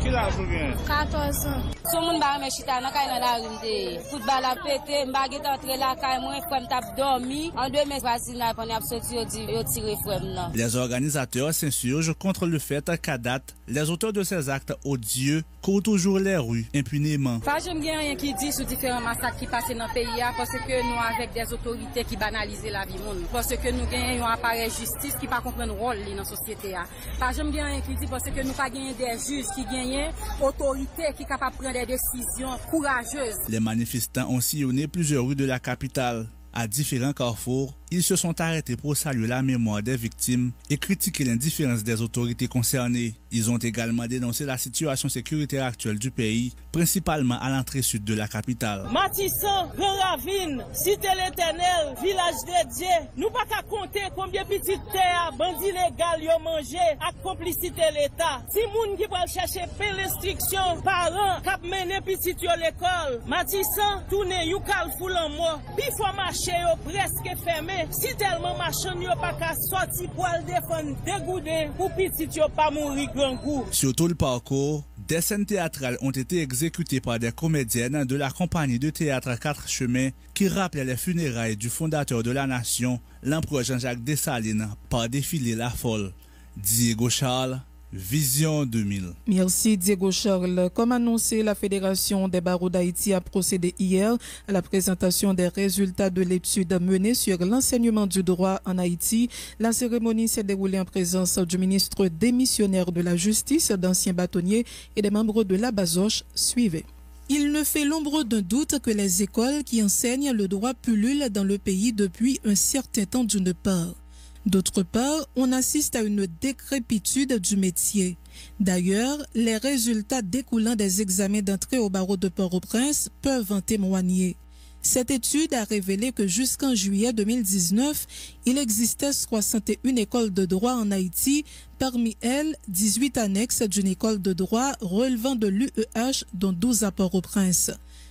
Quel âge vous avez? 14 ans. Tout le monde va me chita dans la rue. Tout balle a pété, m'a gêté entrer la caille moi comme t'a dormi. En 2 meses voisine là on a sorti yo tiré frème là. Les organisateurs s'insurgent contre le fait qu'à date, les auteurs de ces actes odieux courent toujours les rues impunément. Pas j'aime bien rien qui dit sur différents massacres qui passent dans le pays parce que nous avec des autorités qui banalisent la vie monde. Parce que nous gagnons un appareil justice qui pas comprendre rôle dans la société. Pas j'aime bien rien qui dit parce que nous pas gagner des juges qui gagnent autorité qui capable prendre des décisions courageuses. Les manifestants ont sillonné plusieurs rues de la capitale. À différents carrefours, ils se sont arrêtés pour saluer la mémoire des victimes et critiquer l'indifférence des autorités concernées. Ils ont également dénoncé la situation sécuritaire actuelle du pays, principalement à l'entrée sud de la capitale. Matissan, Grand Ravine, Cité l'Éternel, Village des Dieux, nous pas qu'à compter combien petites terres, bandits légaux ont mangé, à complicité l'État. Si moun qui va chercher plein restrictions, parents, cap mener petit à l'école, Matissan, tourner you kal foul en moi, bifo marché yo presque fermé. Si tellement machin yo pas qu'à sortir pour le défendre dégoudé pour petit yo pas mourir grand coup. Sur tout le parcours, des scènes théâtrales ont été exécutées par des comédiennes de la compagnie de théâtre 4 Chemins qui rappelaient les funérailles du fondateur de la nation, l'empereur Jean-Jacques Dessalines, par défilé La Folle. Diego Charles, Vision 2000. Merci Diego Charles. Comme annoncé, la Fédération des barreaux d'Haïti a procédé hier à la présentation des résultats de l'étude menée sur l'enseignement du droit en Haïti. La cérémonie s'est déroulée en présence du ministre démissionnaire de la Justice, d'anciens bâtonniers et des membres de la Bazoche. Suivez. Il ne fait l'ombre d'un doute que les écoles qui enseignent le droit pullulent dans le pays depuis un certain temps d'une part. D'autre part, on assiste à une décrépitude du métier. D'ailleurs, les résultats découlant des examens d'entrée au barreau de Port-au-Prince peuvent en témoigner. Cette étude a révélé que jusqu'en juillet 2019, il existait 61 écoles de droit en Haïti, parmi elles 18 annexes d'une école de droit relevant de l'UEH, dont 12 à Port-au-Prince.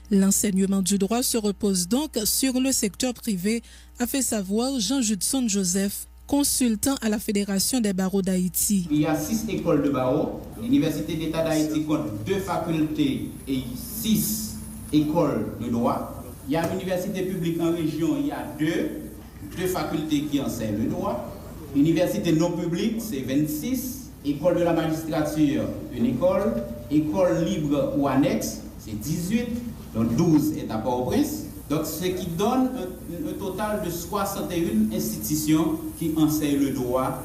L'enseignement du droit se repose donc sur le secteur privé, a fait savoir Jean-Judson Joseph, consultant à la Fédération des barreaux d'Haïti. Il y a 6 écoles de barreaux. L'Université d'État d'Haïti compte 2 facultés et 6 écoles de droit. Il y a l'université publique en région, il y a 2 facultés qui enseignent le droit. L'université non publique, c'est 26. École de la magistrature, une école. École libre ou annexe, c'est 18. Donc 12 est à Port-au-Prince. Donc, ce qui donne un total de 61 institutions qui enseignent le droit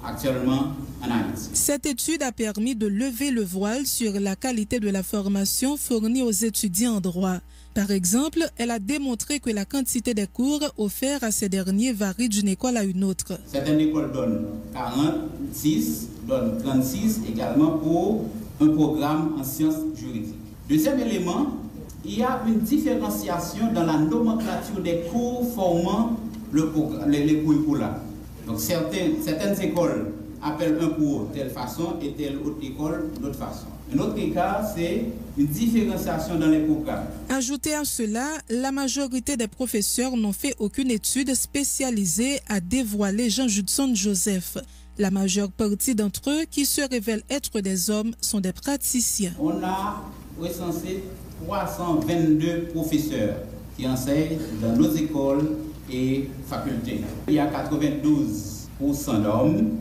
actuellement en Haïti. Cette étude a permis de lever le voile sur la qualité de la formation fournie aux étudiants en droit. Par exemple, elle a démontré que la quantité des cours offerts à ces derniers varie d'une école à une autre. Certaines écoles donnent 46, donnent 36 également pour un programme en sciences juridiques. Deuxième élément, il y a une différenciation dans la nomenclature des cours formant les curricula. Donc certaines écoles appellent un cours de telle façon et telle autre école d'autre façon. Un autre cas, c'est une différenciation dans les programmes. Ajoutez à cela, la majorité des professeurs n'ont fait aucune étude spécialisée à dévoiler Jean-Judson Joseph. La majeure partie d'entre eux, qui se révèlent être des hommes, sont des praticiens. On a recensé 322 professeurs qui enseignent dans nos écoles et facultés. Il y a 92% d'hommes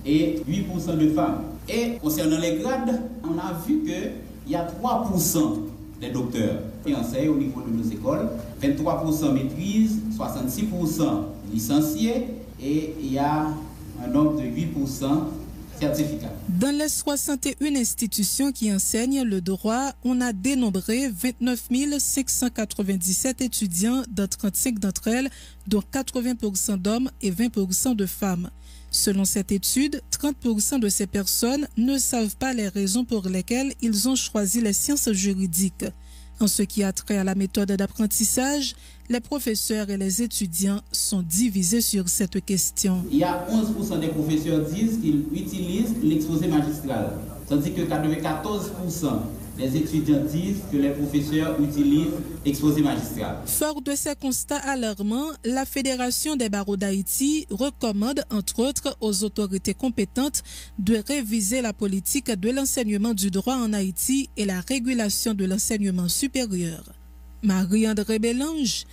et 8% de femmes. Et concernant les grades, on a vu qu'il y a 3% des docteurs qui enseignent au niveau de nos écoles, 23% maîtrise, 66% licenciés et il y a un nombre de 8% certificats. Dans les 61 institutions qui enseignent le droit, on a dénombré 29 597 étudiants dans 35 d'entre elles, dont 80% d'hommes et 20% de femmes. Selon cette étude, 30% de ces personnes ne savent pas les raisons pour lesquelles ils ont choisi les sciences juridiques. En ce qui a trait à la méthode d'apprentissage, les professeurs et les étudiants sont divisés sur cette question. Il y a 11% des professeurs disent qu'ils utilisent l'exposé magistral, tandis que 94% des étudiants disent que les professeurs utilisent l'exposé magistral. Fort de ces constats alarmants, la Fédération des barreaux d'Haïti recommande, entre autres, aux autorités compétentes de réviser la politique de l'enseignement du droit en Haïti et la régulation de l'enseignement supérieur. Marie-André Bélange,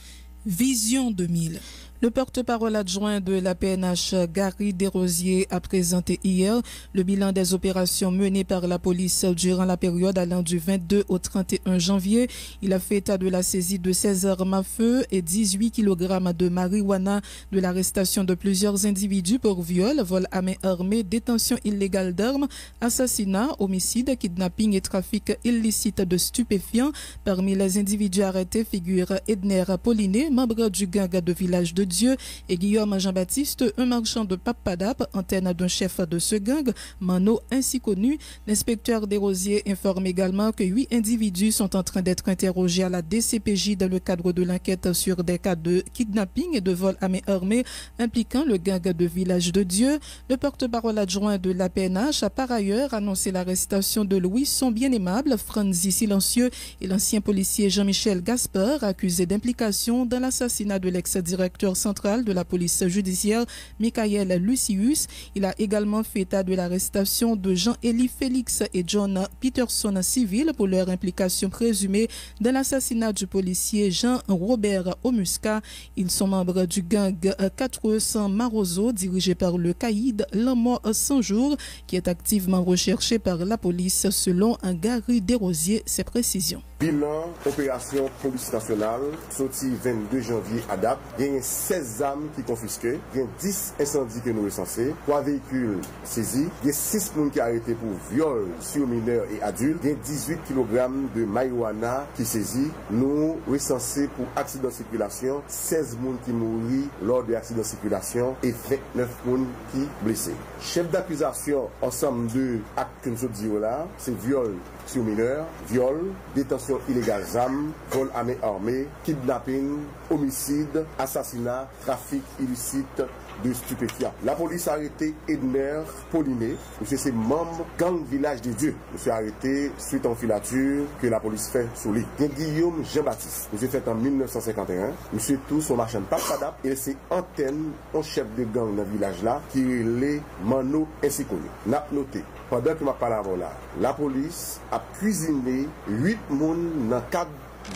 Vision 2000. Le porte-parole adjoint de la PNH, Gary Desrosiers, a présenté hier le bilan des opérations menées par la police durant la période allant du 22 au 31 janvier. Il a fait état de la saisie de 16 armes à feu et 18 kg de marijuana, de l'arrestation de plusieurs individus pour viol, vol à main armée, détention illégale d'armes, assassinat, homicide, kidnapping et trafic illicite de stupéfiants. Parmi les individus arrêtés figurent Edner Pauliné, membre du gang de Village de Dieu, et Guillaume Jean-Baptiste, un marchand de papadap, antenne d'un chef de ce gang, Mano ainsi connu. L'inspecteur Desrosiers informe également que 8 individus sont en train d'être interrogés à la DCPJ dans le cadre de l'enquête sur des cas de kidnapping et de vol à main armée impliquant le gang de Village de Dieu. Le porte-parole adjoint de la PNH a par ailleurs annoncé l'arrestation de Louis son bien-aimable, Franzi Silencieux, et l'ancien policier Jean-Michel Gaspard, accusé d'implication dans l'assassinat de l'ex-directeur central de la police judiciaire, Michael Lucius. Il a également fait état de l'arrestation de Jean-Élie Félix et John Peterson civil pour leur implication présumée dans l'assassinat du policier Jean-Robert Omusca. Ils sont membres du gang 400 Marozo dirigé par le caïd L'Amour 100 jours qui est activement recherché par la police selon un Gary Desrosiers, ses précisions. Bilan, opération police nationale, sorti 22 janvier à date, il y a 16 armes qui confisquées, il y a 10 incendies que nous recensés, 3 véhicules saisis, il y a 6 personnes qui arrêtés pour viol sur mineurs et adultes, il y a 18 kg de marijuana qui saisis, nous recensés pour accident de circulation, 16 personnes qui mourent lors de l'accident de circulation et 29 personnes qui blessés. Chef d'accusation, ensemble de actes que nous disons là, c'est viol sur mineurs, viol, détention illégale d'armes, vol à main armée, kidnapping, homicide, assassinat, trafic illicite de stupéfiants. La police a arrêté Edner Pauliné, monsieur c'est membre gang Village de Dieu. Monsieur arrêté suite en filature que la police fait sous lui. Guillaume Jean-Baptiste, monsieur fait en 1951. Monsieur tout son marchand de papadap et c'est antenne un chef de gang dans le village là qui est les Mano ainsi connu. N'a noté. Pendant que je parle là, la police a cuisiné 8 personnes dans 4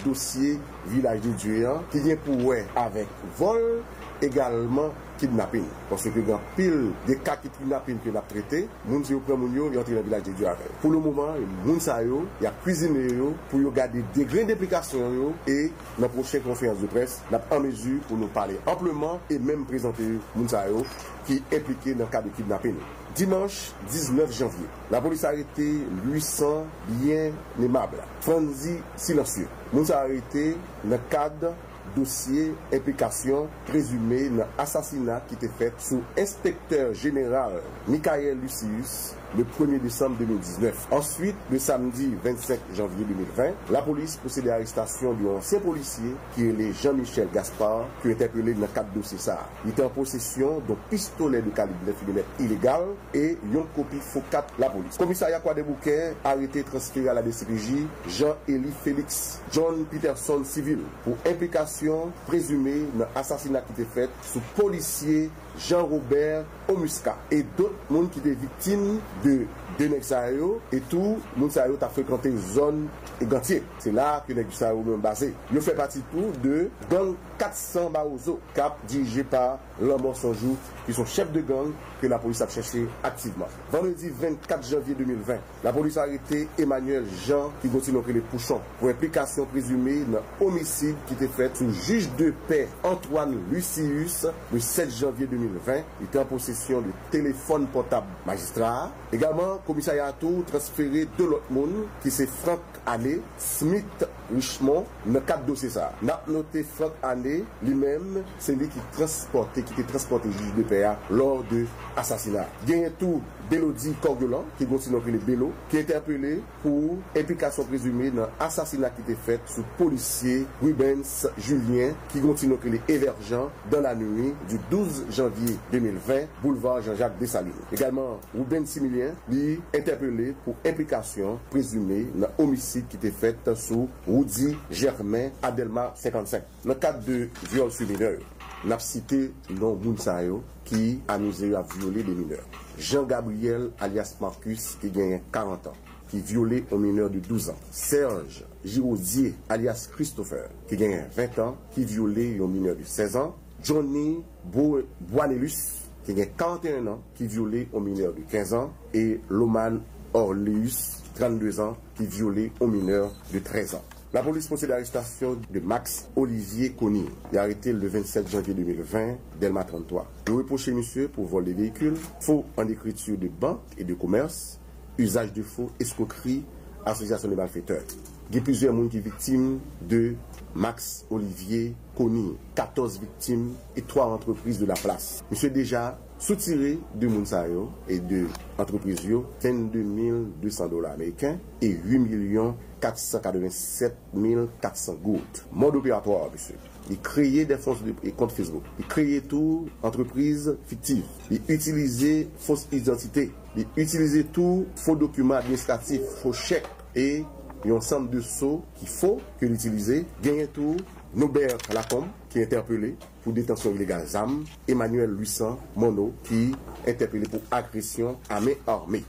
dossiers Village de Dieu qui vient pour avec vol, également kidnapping. Parce que dans pile des cas de kidnapping que nous avons traités, nous avons pris les gens dans le village de Dieu avec. Pour le moment, nous avons cuisiné pour garder des degrés d'implication et dans la prochaine conférence de presse, nous sommes en mesure pour nous parler amplement et même présenter les gens qui sont impliqués dans le cas de kidnapping. Dimanche 19 janvier, la police a arrêté 800 bien aimables. Franzi Silencieux. Nous avons arrêté dans le cadre dossier implication présumée dans l'assassinat qui était fait sous inspecteur général Michael Lucius le 1er décembre 2019. Ensuite, le samedi 25 janvier 2020, la police procédait à l'arrestation d'un ancien policier qui est Jean-Michel Gaspard, qui est interpellé dans le cadre de ça. Il était en possession d'un pistolet de calibre 9 mm illégal et une copie Focat la police. Commissariat Croix-des-Bouquets arrêté transféré à la DCPJ Jean-Élie Félix John Peterson civil pour implication présumée dans l'assassinat qui était fait sous policier Jean-Robert Omusca et d'autres monde qui étaient victimes de Nexayo et tout Nexayo a fréquenté zone et Gantier. C'est là que Nexayo est basé. Il fait partie tout de gang 400 Baozo cap dirigé par l'homme sans jour qui sont chefs de gang que la police a cherché activement. Vendredi 24 janvier 2020, la police a arrêté Emmanuel Jean qui continue les Pouchons pour implication présumée dans homicide qui était fait sous juge de paix Antoine Lucius le 7 janvier 2020. Il était en possession de téléphone portable magistrat. Également, commissariat à tout transféré de l'autre monde qui c'est Franck Allé, Smith Richemont, dans le cadre de dossier ça. N'a noté Franck Allé, lui-même, c'est lui qui était transporté juge de paix lors de assassinat. Gagne tout Délodie Corguelan, qui continue le Bélo, qui est interpellé pour implication présumée dans l'assassinat qui était fait sous policier Rubens Julien, qui continue le Évergent dans la nuit du 12 janvier 2020, boulevard Jean-Jacques Dessalines. Également, Rubens Similien, lui, interpellé pour implication présumée dans l'homicide qui était fait sous Rudy Germain Adelma 55. Dans le cadre de viol sur mineur, n'a cité non Mounsayo qui amusé à violer des mineurs. Jean-Gabriel alias Marcus qui gagne 40 ans, qui violait un mineur de 12 ans. Serge Giraudier alias Christopher qui gagne 20 ans, qui violait un mineur de 16 ans. Johnny Boanelus qui gagne 41 ans, qui violait un mineur de 15 ans. Et Loman Orleus, 32 ans, qui violait un mineur de 13 ans. La police procède à l'arrestation de Max Olivier Conny. Il est arrêté le 27 janvier 2020, Delma 33. Le reproché monsieur pour vol des véhicules, faux en écriture de banque et de commerce, usage de faux, escroquerie, association de malfaiteurs. Il y a plusieurs monde qui sont victimes de Max Olivier Conny. 14 victimes et 3 entreprises de la place. Monsieur déjà soutiré de Mounsayo et de entreprises 22 200 $ américains et 8 487 400 gouttes. Mode opératoire, monsieur. Il créait des fonds de compte Facebook. Il créait tout entreprise fictive. Il utilisait fausse identité. Il utilisait tout faux documents administratifs, faux chèques et un ensemble de sauts qu'il faut que l'utiliser. Gagne tout Nobert Lacombe qui est interpellé pour détention illégale d'armes. Emmanuel Luissan Mono qui est interpellé pour agression à main armée.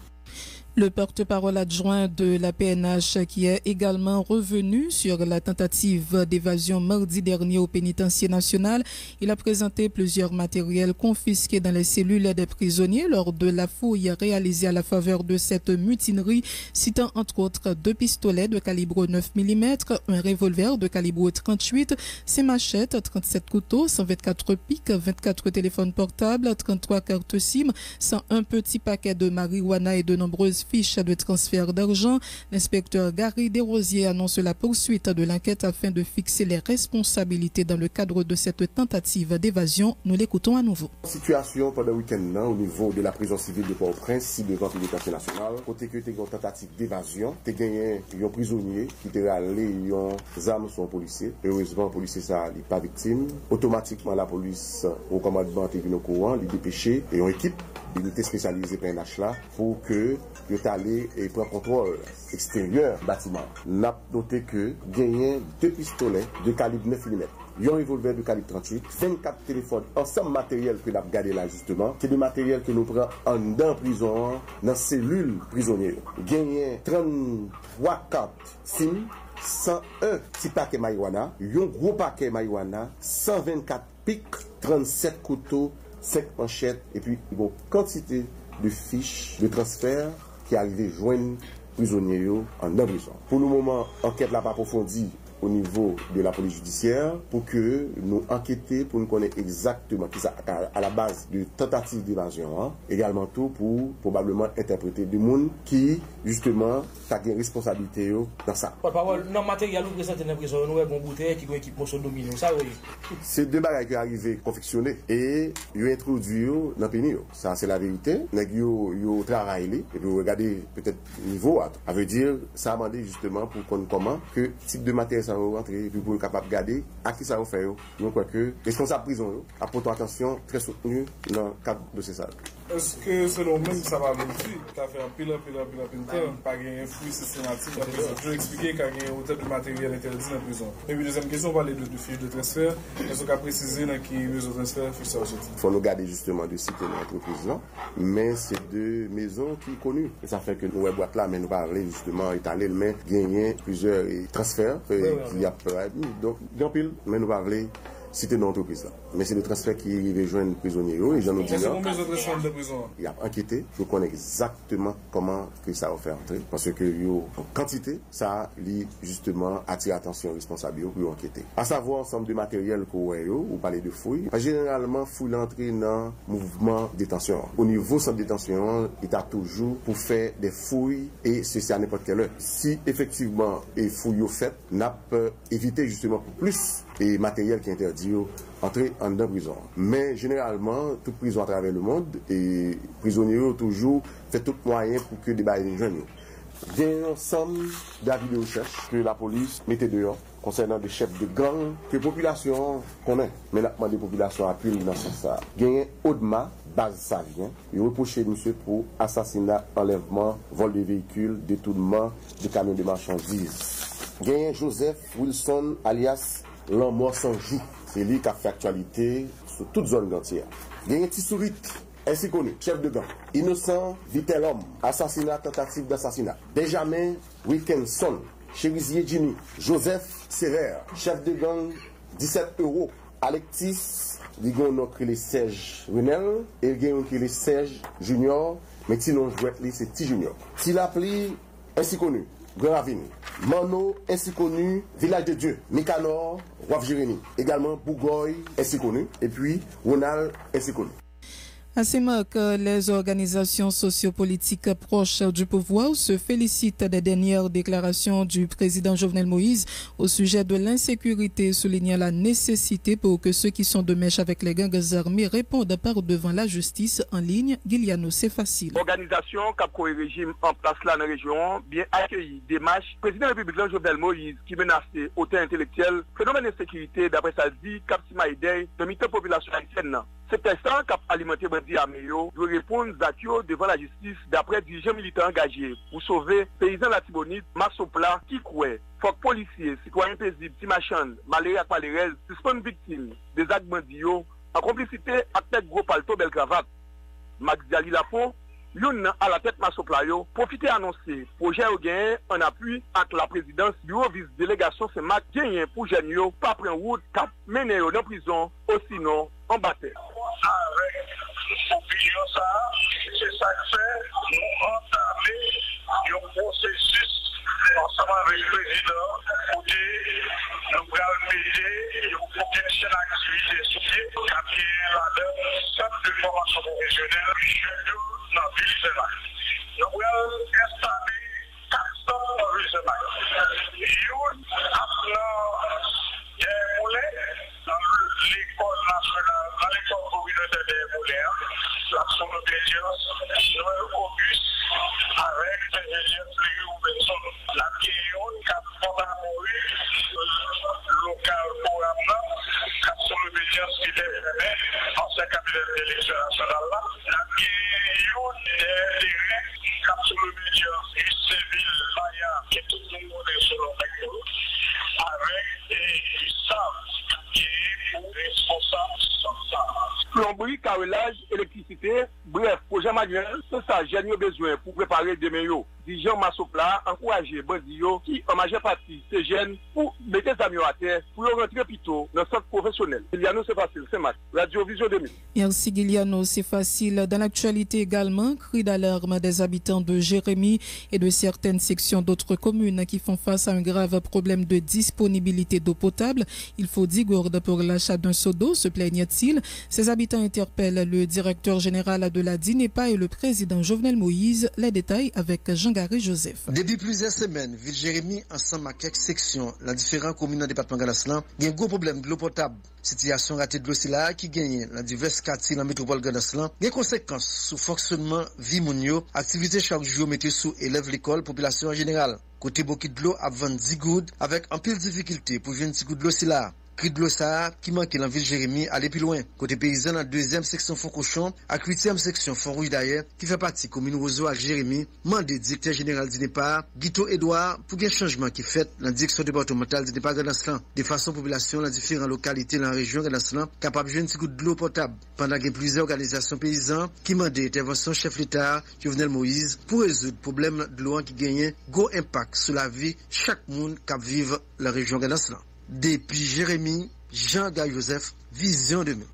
Le porte-parole adjoint de la PNH qui est également revenu sur la tentative d'évasion mardi dernier au pénitencier national. Il a présenté plusieurs matériels confisqués dans les cellules des prisonniers lors de la fouille réalisée à la faveur de cette mutinerie, citant entre autres 2 pistolets de calibre 9 mm, un revolver de calibre 38, 6 machettes, 37 couteaux, 124 pics, 24 téléphones portables, 33 cartes SIM, 101 petits paquets de marijuana et de nombreuses fiche de transfert d'argent. L'inspecteur Gary Desrosiers annonce la poursuite de l'enquête afin de fixer les responsabilités dans le cadre de cette tentative d'évasion. Nous l'écoutons à nouveau. Situation pendant le week-end au niveau de la prison civile de Port-au-Prince, si devant le pénitencier national, côté que tu as une tentative d'évasion, tu as gagné un prisonnier qui était allé, des armes sur un policier. Heureusement, le policier n'est pas victime. Automatiquement, la police au commandement est venu au courant, il est dépêché et une équipe d'unité spécialisée PNH là pour que il est allé et prend contrôle extérieur du bâtiment. On a noté que gagné 2 pistolets de calibre 9 mm. Il y a un revolver de calibre 38, 24 téléphones, ensemble matériel que nous avons gardé là justement. C'est du matériel que nous prenons en prison, dans cellule prisonnière. Gagné 33 cartes SIM, 101 petits paquets marijuana, un gros paquet marijuana, 124 pics, 37 couteaux, 5 manchettes et puis une quantité de fiches de transfert qui arrivaient joindre prisonniers en prison. Pour le moment, enquête n'a pas approfondie au niveau de la police judiciaire pour que nous enquêtions, pour nous connaître exactement qui ça à la base de tentative d'évasion, hein. Également tout pour probablement interpréter des gens qui justement ont une responsabilité dans ça. Parole, non matériel nous présenter dans la prison, nous avons bouteille qui ont équipement sur domino, ça oui. C'est deux bagages qui arrivent confectionnés et ils ont introduit dans le pays. Ça c'est la vérité. Ils ont travaillé et puis regardez peut-être niveau. Ça veut dire ça a demandé justement pour qu'on comment que type de matériel ça va rentrer et puis pour être capable de garder à qui ça va faire. Nous crois que responsable prison apporte attention très soutenue dans le cadre de ces salles. Est-ce que selon vous, ça va aboutir? T'as fait un pile temps, pas un fruit systématique dans la prison. Je vais expliquer qu'il y a un hôtel de matériel interdit dans la prison. Et puis deuxième question, on va parler de fiches de transfert. Est-ce qu'on a précisé dans qui mesure de transfert fiche sortie? Il faut nous garder justement de citer l'entreprise là, mais c'est deux maisons qui sont connues. Et ça fait que nous boîte là, mais nous parler justement étaler le main, gagner plusieurs transferts qu'il y a donc dans pile, mais nous parler citer l'entreprise là. Mais c'est le transfert qui rejoint les prisonniers et j'en ai dit là. Il a enquêté, je connais exactement comment que ça va faire entrer parce que en quantité ça lit justement attire attention responsable pour enquêter. À savoir ensemble de matériel qu'on ou parler de fouilles. Généralement fouille l'entrée dans mouvement de détention. Au niveau centre de détention, il a toujours pour faire des fouilles et ceci à n'importe quelle heure. Si effectivement les fouilles fait, n'a pas éviter justement pour plus et matériel qui est interdit entrer en prison. Mais généralement, toute prison à travers le monde, et prisonniers ont toujours fait tout moyen pour que des bails jeunes. Il y a un ensemble d'avis de recherche que la police mettait dehors concernant des chefs de gang que la population connaît. Mais la population appuie dans ce sens. Il y a un Audma, base Savien, il reproché monsieur pour assassinat, enlèvement, vol de véhicules, détournement de camions de marchandises. Il y a un Joseph Wilson alias L'Amour sans joue. C'est lui qui a fait actualité sur toute zone entière. Il y a un petit sourite, ainsi connu, chef de gang. Innocent Vitellhomme, assassinat, tentative d'assassinat. Benjamin Wilkinson, Chérisier Jimmy. Joseph Sévère, chef de gang, 17 €. Alexis, il y a les Serge Renel, et il y a les Serge Junior, mais sinon, c'est T Junior. S'il a appelé, ainsi connu, Gravine, Mano, ainsi connu, Village de Dieu, Micanor, Waf Jérémy, également Bougoy, ainsi connu, et puis Ronald, ainsi connu. À ces marques, les organisations sociopolitiques proches du pouvoir se félicitent des dernières déclarations du président Jovenel Moïse au sujet de l'insécurité, soulignant la nécessité pour que ceux qui sont de mèche avec les gangs armés répondent par devant la justice en ligne. Guiliano, c'est facile. Organisation Capco et régime en place là dans la région, bien accueilli démarche président républicain Jovenel Moïse qui menaçait hauteur intellectuelle, phénomène d'insécurité, d'après ça dit, Cap Simaïdei, de mi population haïtienne. C'est instant Cap alimenté Bandi Améo doit répondre d'actions devant la justice d'après dirigeants militaires engagés pour sauver paysans Latibonite, Massopla, Kikoué, faut policiers, citoyens paisibles, Timachan, Maléria Palerez, suspendent victimes des actes bandits en complicité avec gros palto bel cravate. Max Diali Lapo, l'une à la tête Massoplayo, profiter annoncer projet au gain en appui avec la présidence du vice-délégation c'est Mac gagné pour Genio, pas prendre route, cap mener dans prison, ou sinon en bataille. Avec l'opinion ça, c'est ça que fait, nous entamer un processus ensemble avec le président pour dire nous allons aider une protection d'activité sociale, qui est là-dedans, centre de formation professionnelle, dans la ville de Mac. Nous allons installer 400 villes de Mac. Une appelant des moulins dans l'école nationale, dans l'école communautaire des moulins, l'action d'obédience, Noël Auguste, avec l'ingénieur Fléry Oubenson, la Guillaume, Cap Fondamouri, local programme, l'action d'obédience qui est ancien capitaine de l'élection nationale, la Guillaume des l'action d'obédience du civil Maya, qui est tout le monde sur le recul, avec des sables qui est pour responsable sans ça. Plomberie, carrelage, électricité, bref, projet manuel, c'est ça, j'ai besoin pour préparer des meilleurs. dirigeant Massopla encourager Bandio qui en majeure partie c'est jeunes pour mettre des amis à terre pour rentrer plutôt dans le centre professionnel. Giliano, c'est facile, c'est match. Radio Vision 2000. Merci Giliano, c'est facile. Dans l'actualité également, cri d'alarme des habitants de Jérémie et de certaines sections d'autres communes qui font face à un grave problème de disponibilité d'eau potable. Il faut 10 gourdes pour l'achat d'un seau d'eau, se plaignent-ils. Ces habitants interpellent le directeur général de la DINEPA et le président Jovenel Moïse. Les détails avec Jean-Garé Joseph. Depuis plusieurs semaines, Ville Jérémie, ensemble à quelques sections, dans différentes communes dans le département Ganaslan, il y a un gros problème de l'eau potable. Situation ratée de l'eau qui gagne dans divers quartiers dans la métropole Ganaslan, il y a des conséquences sur le fonctionnement vie mounio, activité chaque jour mettée sous élèves l'école, population en général. Côté beaucoup de l'eau à 10 gouttes, avec un peu de difficulté pour jouer un petit coup de l'eau là. Cri de l'eau ça qui manquait dans la ville Jérémie aller plus loin. Côté paysan, la 2e section Font-Cochon, à 8e section Font-Rouge d'ailleurs, qui fait partie commune Roseau à Jérémie, mandé directeur général d'INEPA, Guito Edouard, pour un changement qui fait dans la direction départementale d'INEPA Ganaslan, de façon population dans différentes localités dans la région Ganaslan, capable de jouer un petit coup de l'eau potable. Pendant qu'il y a plusieurs organisations paysannes qui mandaient intervention chef l'État, Jovenel Moïse, pour résoudre le problème de l'eau qui gagne gros impact sur la vie chaque monde qui vive la région Ganaslan. Depuis Jérémie, Jean-Garé Joseph, Vision 2000.